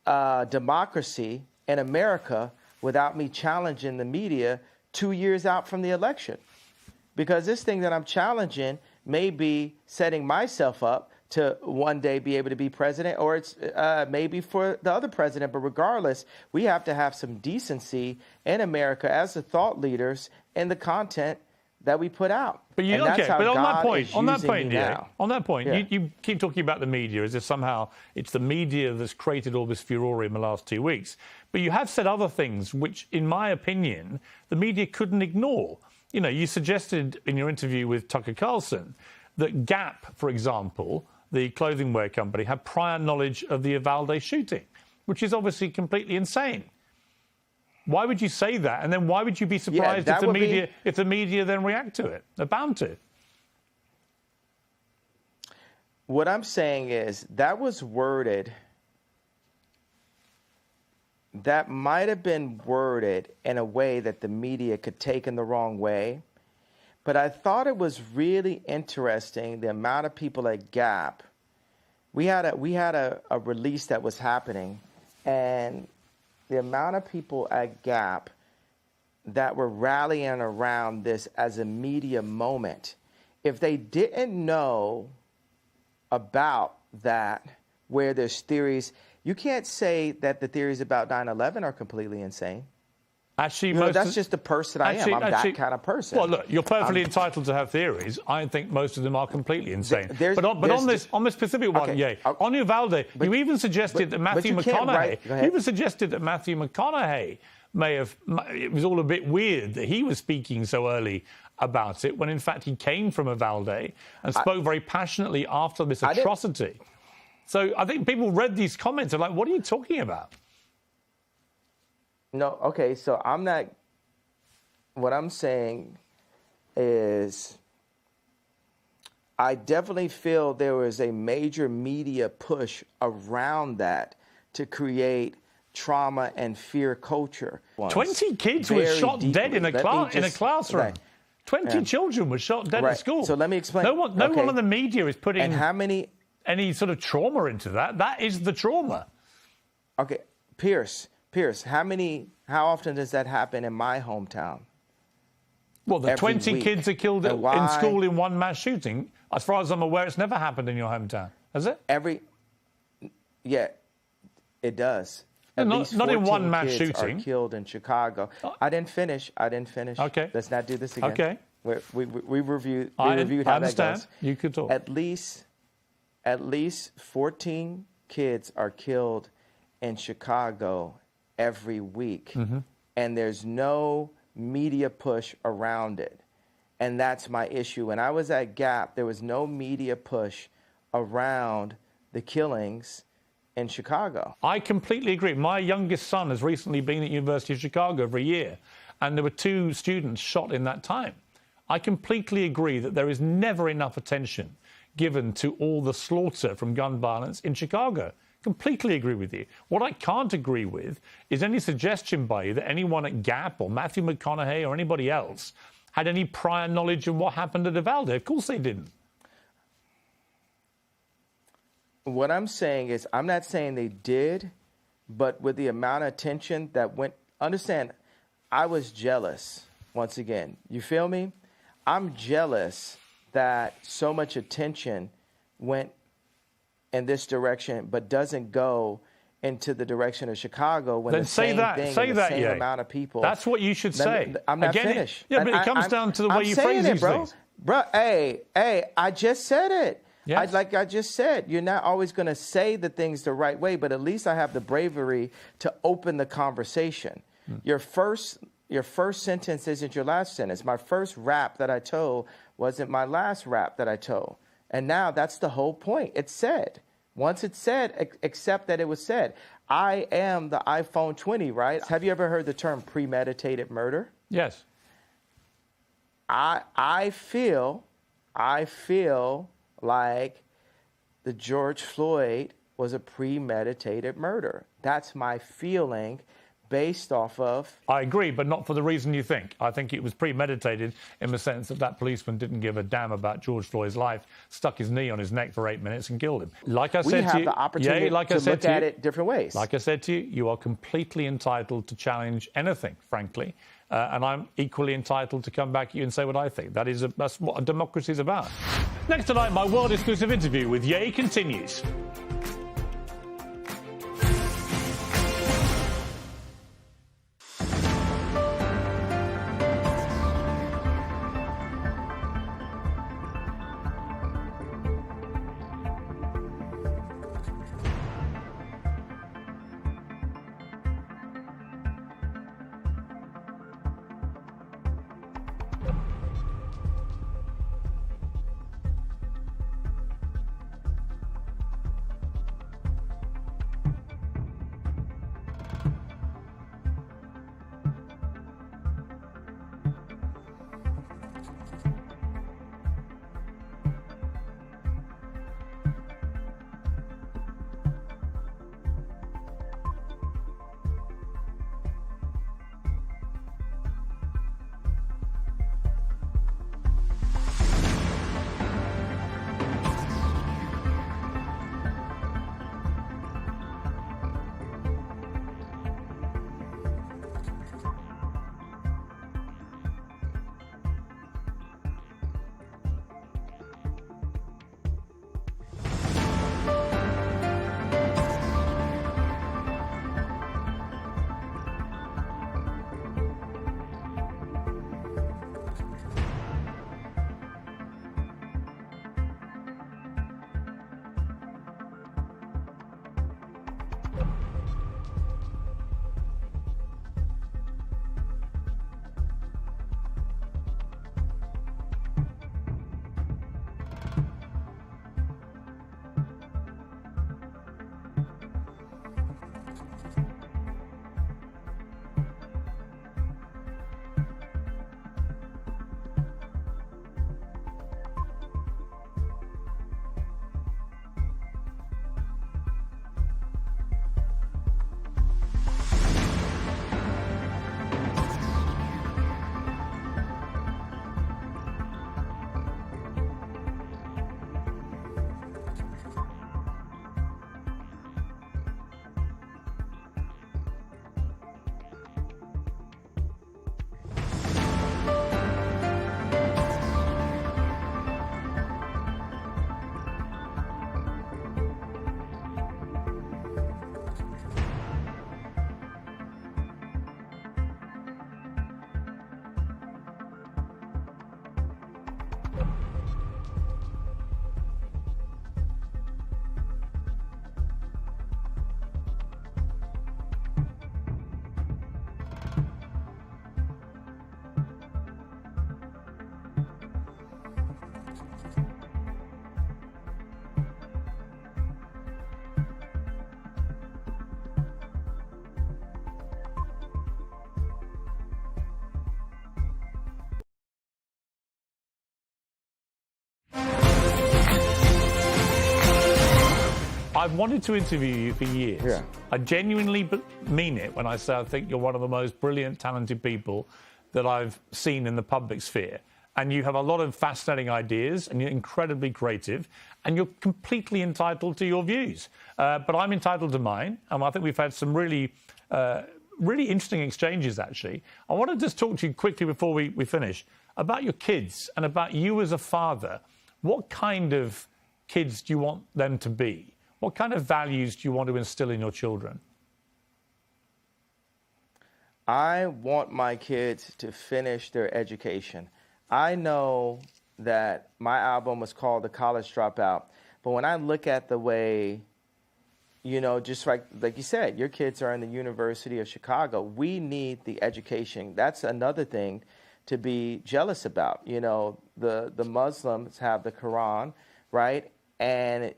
democracy in America without me challenging the media 2 years out from the election. Because this thing that I'm challenging may be setting myself up to one day be able to be president, or it's maybe for the other president. But regardless, we have to have some decency in America as the thought leaders in the content that we put out. But you and that's how but on God that point, is on that using point, me now. on that point, Yeah. you keep talking about the media as if somehow it's the media that's created all this furore in the last 2 weeks. But you have said other things which, in my opinion, the media couldn't ignore. You know, you suggested in your interview with Tucker Carlson that Gap, for example, the clothing wear company, had prior knowledge of the Uvalde shooting, which is obviously completely insane. Why would you say that? And then why would you be surprised if the media then react to it? They're bound to. What I'm saying is that was worded. That might have been worded in a way that the media could take in the wrong way. But I thought it was really interesting the amount of people at Gap. We had a release that was happening, and the amount of people at Gap that were rallying around this as a media moment. If they didn't know about that, where there's theories, you can't say that the theories about 9/11 are completely insane. Actually, that's just the person I am. I'm that kind of person. Well, look, you're perfectly entitled to have theories. I think most of them are completely insane. But on this specific one, on Uvalde, you even suggested that Matthew McConaughey. You even suggested that Matthew McConaughey may have. It was all a bit weird that he was speaking so early about it, when in fact he came from Uvalde and spoke very passionately after this atrocity. So I think people read these comments and are like, "What are you talking about?" No, okay, so I'm not. What I'm saying is, I definitely feel there was a major media push around that to create trauma and fear culture. 20 kids were shot dead in a classroom. Right. 20 children were shot dead at school. So let me explain. No one on the media is putting and how many any sort of trauma into that. That is the trauma. Okay, Piers, how often does that happen in my hometown? Well, the Every 20 week. kids are killed And in why? school in one mass shooting. As far as I'm aware, it's never happened in your hometown, has it? Yeah, it does. No, At not- least not in 14 one mass kids shooting. are killed in Chicago. I didn't finish. Okay. Let's not do this again. Okay. We reviewed I how that understand. goes. You could talk. At least 14 kids are killed in Chicago every week, and there's no media push around it. And that's my issue. When I was at Gap, there was no media push around the killings in Chicago. I completely agree. My youngest son has recently been at University of Chicago for a year, and there were 2 students shot in that time. I completely agree that there is never enough attention given to all the slaughter from gun violence in Chicago. Completely agree with you. What I can't agree with is any suggestion by you that anyone at Gap or Matthew McConaughey or anybody else had any prior knowledge of what happened at Uvalde. Of course they didn't. What I'm saying is, I'm not saying they did, but with the amount of attention that went, understand, I was jealous, once again. You feel me? I'm jealous that so much attention went in this direction, but doesn't go into the direction of Chicago when Then the say same that. thing Say and the that, same Ye. amount of people. That's what you should say. I'm not Again, finished. Yeah, but And it comes down to the way I'm you saying phrase it, these bro. things. Bro, hey, I just said it. Yes. Like I just said, you're not always going to say the things the right way, but at least I have the bravery to open the conversation. Your first sentence isn't your last sentence. My first rap that I told wasn't my last rap that I told. And now that's the whole point. It's said. Once it's said, accept that it was said. I am the iPhone 20, right? Have you ever heard the term premeditated murder? Yes. I feel like the George Floyd was a premeditated murder. That's my feeling based off of... I agree, but not for the reason you think. I think it was premeditated in the sense that that policeman didn't give a damn about George Floyd's life, stuck his knee on his neck for 8 minutes and killed him. Like I said to you... We have the opportunity to look at it different ways. Like I said to you, you are completely entitled to challenge anything, frankly. And I'm equally entitled to come back at you and say what I think. That's what a democracy is about. Next tonight, my world-exclusive interview with Ye continues. I've wanted to interview you for years. Yeah. I genuinely mean it when I say I think you're one of the most brilliant, talented people that I've seen in the public sphere. And you have a lot of fascinating ideas, and you're incredibly creative, and you're completely entitled to your views. But I'm entitled to mine, and I think we've had some really interesting exchanges, actually. I want to just talk to you quickly before we finish about your kids and about you as a father. What kind of kids do you want them to be? What kind of values do you want to instill in your children? I want my kids to finish their education. I know that my album was called The College Dropout, but when I look at the way, you know, just like you said, your kids are in the University of Chicago, we need the education. That's another thing to be jealous about. You know, the Muslims have the Quran, right? And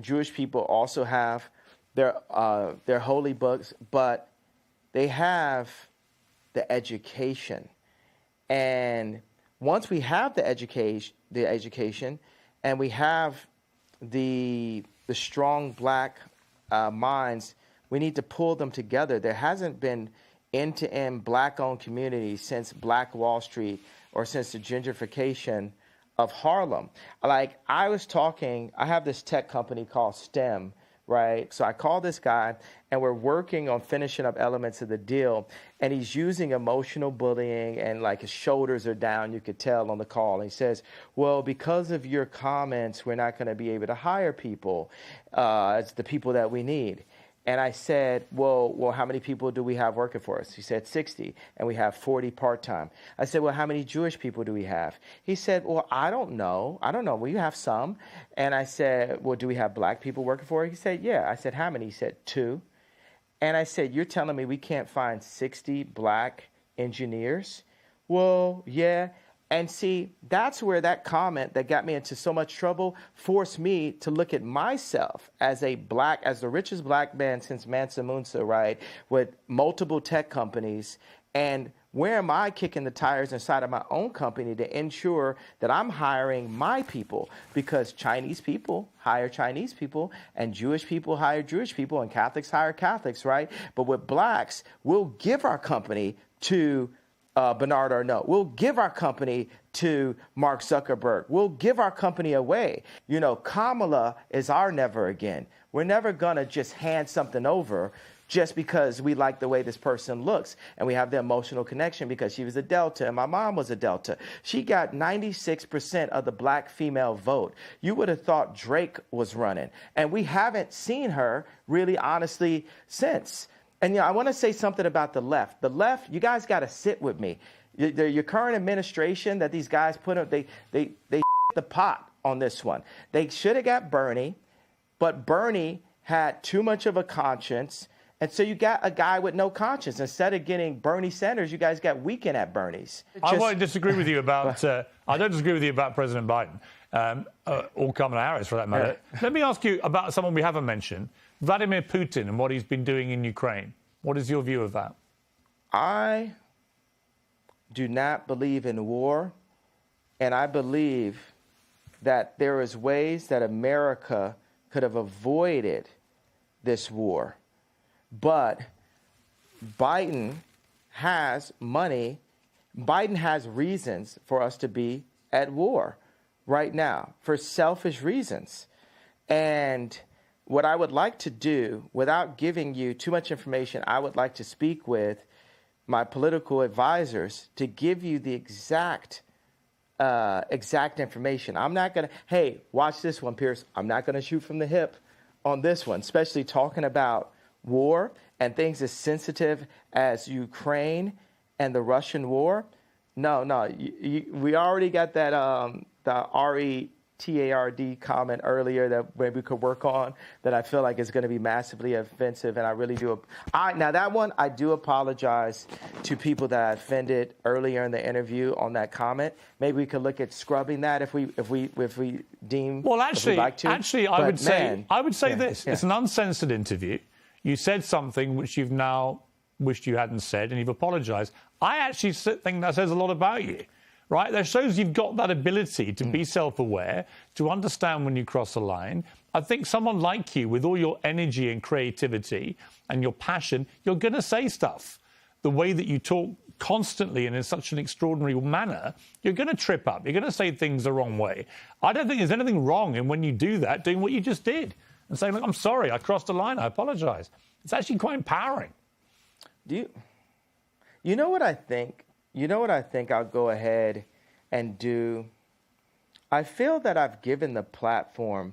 Jewish people also have their holy books, but they have the education. And once we have the education, and we have the strong black minds, we need to pull them together. There hasn't been end-to-end black-owned communities since Black Wall Street or since the gentrification of Harlem. Like, I have this tech company called STEM, right? So I call this guy, and we're working on finishing up elements of the deal, and he's using emotional bullying, and like his shoulders are down, you could tell on the call. And he says, well, because of your comments, we're not going to be able to hire people. It's the people that we need. And I said, well, how many people do we have working for us? He said 60, and we have 40 part-time. I said, well, how many Jewish people do we have? He said, well, I don't know. Well, you have some. And I said, well, do we have black people working for it? He said, yeah. I said, how many? He said, 2. And I said, you're telling me we can't find 60 black engineers? Well, yeah. And see, that's where that comment that got me into so much trouble forced me to look at myself as the richest black man since Mansa Musa, right, with multiple tech companies. And where am I kicking the tires inside of my own company to ensure that I'm hiring my people? Because Chinese people hire Chinese people, and Jewish people hire Jewish people, and Catholics hire Catholics, right? But with blacks, we'll give our company to Bernard Arnault. We'll give our company to Mark Zuckerberg. We'll give our company away. You know, Kamala is our never again. We're never going to just hand something over just because we like the way this person looks, and we have the emotional connection because she was a Delta and my mom was a Delta. She got 96% of the black female vote. You would have thought Drake was running, and we haven't seen her really honestly since. And I want to say something about the left. The left, you guys got to sit with me. Your current administration that these guys put up, they the pot on this one. They should have got Bernie, but Bernie had too much of a conscience, and so you got a guy with no conscience. Instead of getting Bernie Sanders, you guys got Weekend at Bernie's. I won't disagree with you about. I don't disagree with you about President Biden or Kamala Harris, for that matter. Let me ask you about someone we haven't mentioned. Vladimir Putin and what he's been doing in Ukraine. What is your view of that? I do not believe in war, and I believe that there is ways that America could have avoided this war. But Biden has money. Biden has reasons for us to be at war right now for selfish reasons. And what I would like to do, without giving you too much information, I would like to speak with my political advisors to give you the exact information. I'm not going to, hey, watch this one, Piers. I'm not going to shoot from the hip on this one, especially talking about war and things as sensitive as Ukraine and the Russian war. No, we already got that the RETARD comment earlier that maybe we could work on that I feel like is going to be massively offensive, and I really do. Now that one, I do apologize to people that I offended earlier in the interview on that comment. Maybe we could look at scrubbing that if we deem. Well, actually, like to. I would say this: yeah. It's an uncensored interview. You said something which you've now wished you hadn't said, and you've apologized. I actually think that says a lot about you. right? That shows you've got that ability to be self-aware, to understand when you cross a line. I think someone like you, with all your energy and creativity and your passion, you're going to say stuff. The way that you talk constantly and in such an extraordinary manner, you're going to trip up. You're going to say things the wrong way. I don't think there's anything wrong in when you do that, doing what you just did and saying, look, I'm sorry, I crossed a line, I apologise. It's actually quite empowering. You know what I think? You know what I think I'll go ahead and do? I feel that I've given the platform,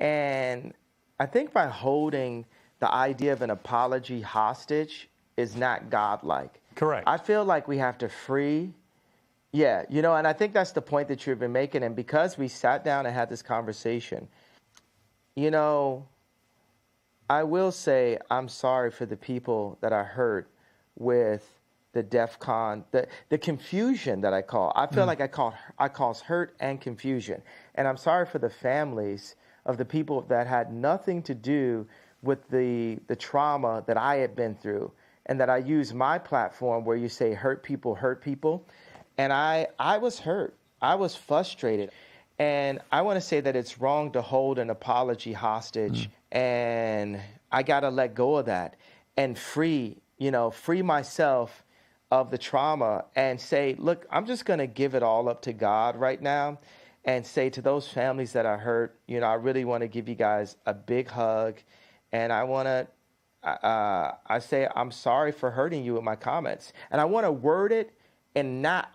and I think by holding the idea of an apology hostage is not godlike. Correct. I feel like we have to free. Yeah, you know, and I think that's the point that you've been making. And because we sat down and had this conversation, you know, I will say I'm sorry for the people that I hurt with the DEF CON, the confusion that I call. I feel like I cause hurt and confusion. And I'm sorry for the families of the people that had nothing to do with the trauma that I had been through, and that I use my platform where you say hurt people. And I was hurt. I was frustrated. And I want to say that it's wrong to hold an apology hostage. And I got to let go of that and free myself of the trauma and say, look, I'm just going to give it all up to God right now and say to those families that I hurt, you know, I really want to give you guys a big hug. And I want to, I say, I'm sorry for hurting you with my comments. And I want to word it in not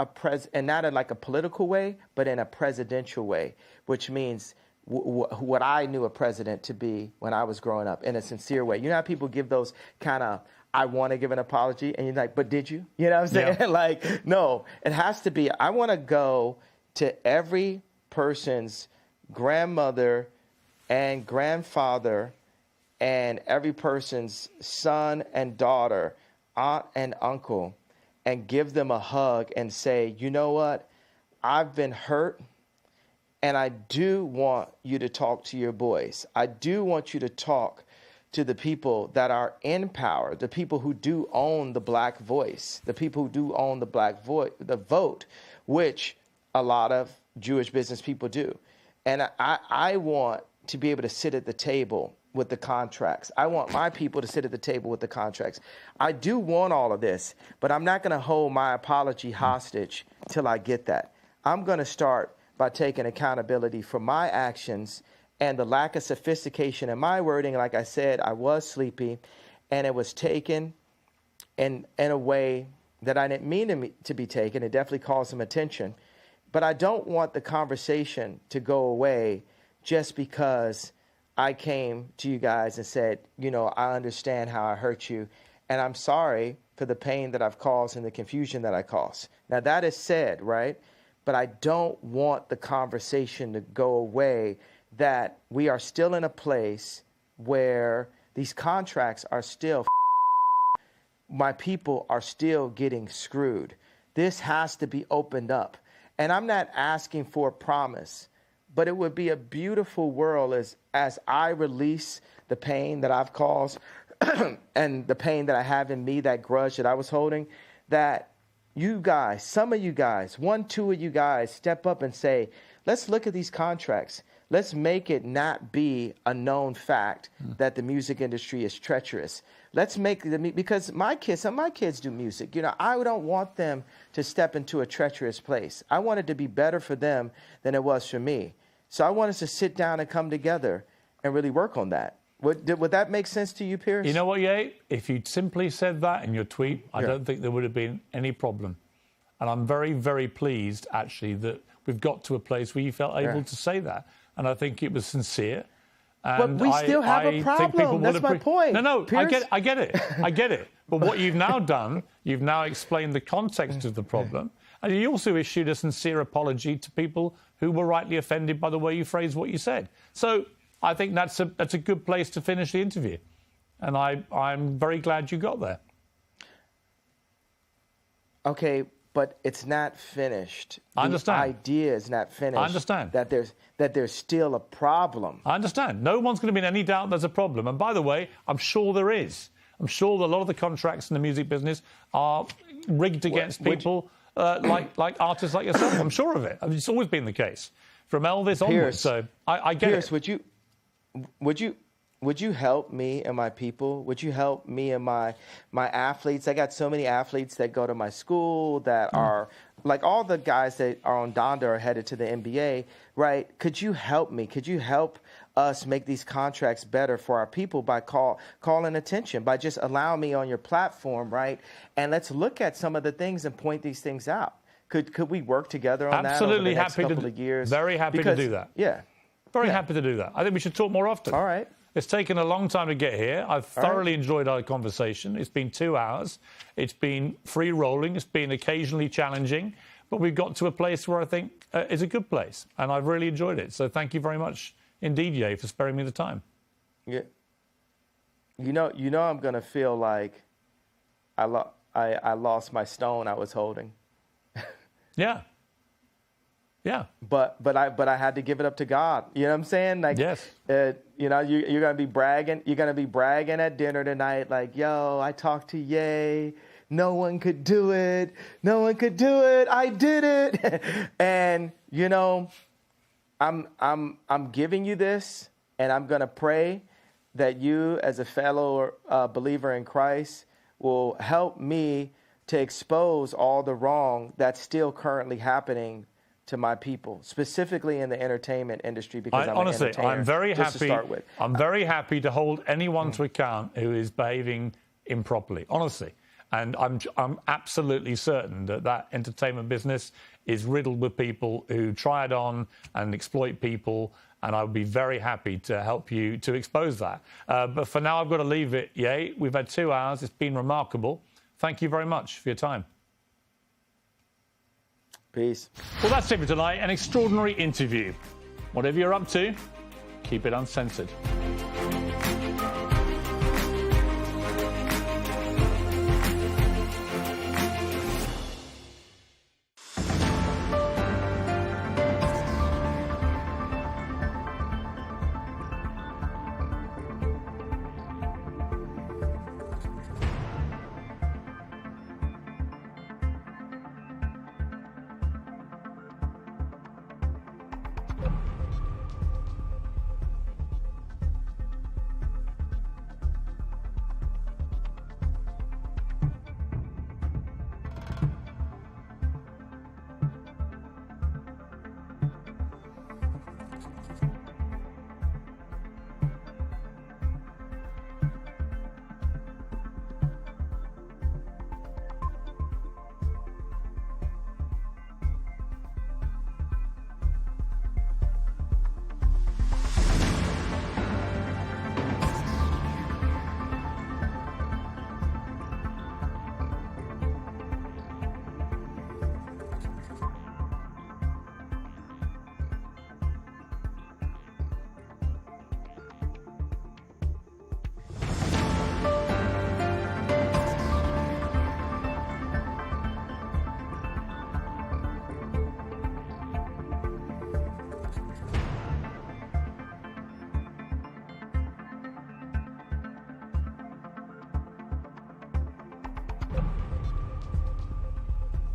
in like a political way, but in a presidential way, which means what I knew a president to be when I was growing up, in a sincere way. You know how people give those kind of, I want to give an apology, and you're like, but did you? You know what I'm saying? Yeah. Like, no, it has to be, I want to go to every person's grandmother and grandfather and every person's son and daughter, aunt and uncle, and give them a hug and say, you know what? I've been hurt, and I do want you to talk to your boys. I do want you to talk to the people that are in power, the people who do own the black voice, the people who do own the black the vote, which a lot of Jewish business people do. And I want to be able to sit at the table with the contracts. I want my people to sit at the table with the contracts. I do want all of this, but I'm not going to hold my apology hostage till I get that. I'm going to start by taking accountability for my actions and the lack of sophistication in my wording. Like I said, I was sleepy, and it was taken in a way that I didn't mean to be taken. It definitely caused some attention. But I don't want the conversation to go away just because I came to you guys and said, you know, I understand how I hurt you, and I'm sorry for the pain that I've caused and the confusion that I caused. Now, that is said, right? But I don't want the conversation to go away, that we are still in a place where these contracts are still my people are still getting screwed. This has to be opened up. And I'm not asking for a promise, but it would be a beautiful world as I release the pain that I've caused and the pain that I have in me, that grudge that I was holding, that you guys, some of you guys, 1, 2 of you guys step up and say, let's look at these contracts. Let's make it not be a known fact that the music industry is treacherous. Let's make because some of my kids do music. You know, I don't want them to step into a treacherous place. I want it to be better for them than it was for me. So I want us to sit down and come together and really work on that. Would that make sense to you, Piers? You know what, Ye? If you'd simply said that in your tweet, I don't think there would have been any problem. And I'm very, very pleased, actually, that we've got to a place where you felt able to say that. And I think it was sincere. And but we still have a problem. That's my point. No, Piers? I get it. I get it. But what you've now done, you've now explained the context of the problem. And you also issued a sincere apology to people who were rightly offended by the way you phrased what you said. So I think that's a good place to finish the interview. And I'm very glad you got there. Okay, but it's not finished. I understand. The idea is not finished. I understand. That there's still a problem. I understand. No one's going to be in any doubt there's a problem. And by the way, I'm sure there is. I'm sure that a lot of the contracts in the music business are rigged against people like artists like yourself. I'm sure of it. I mean, it's always been the case from Elvis onwards. Piers, So I get Piers, it. would you help me and my people? Would you help me and my athletes? I got so many athletes that go to my school that are like all the guys that are on Donda are headed to the NBA, right? Could you help me? Could you help us make these contracts better for our people by calling attention, by just allowing me on your platform, right? And let's look at some of the things and point these things out. Could we work together on Absolutely that over the next happy couple of years? Very happy to do that. Yeah. Very happy to do that. I think we should talk more often. All right. It's taken a long time to get here. I've thoroughly enjoyed our conversation. It's been 2 hours. It's been free rolling. It's been occasionally challenging. But we've got to a place where I think is a good place. And I've really enjoyed it. So thank you very much indeed, Ye, for sparing me the time. Yeah. You know, I'm going to feel like I lost my stone I was holding. Yeah. Yeah. But I had to give it up to God. You know what I'm saying? Like, yes. You know, you're gonna be bragging. You're gonna be bragging at dinner tonight, like, yo, I talked to Ye. No one could do it. No one could do it. I did it. And you know, I'm giving you this, and I'm gonna pray that you, as a fellow believer in Christ, will help me to expose all the wrong that's still currently happening to my people, specifically in the entertainment industry, because honestly, I'm very happy. To start with. I'm very happy to hold anyone to account who is behaving improperly, honestly. And I'm absolutely certain that entertainment business is riddled with people who try it on and exploit people. And I would be very happy to help you to expose that. But for now, I've got to leave it. Ye, we've had 2 hours. It's been remarkable. Thank you very much for your time. Peace. Well, that's it for tonight. An extraordinary interview. Whatever you're up to, keep it uncensored.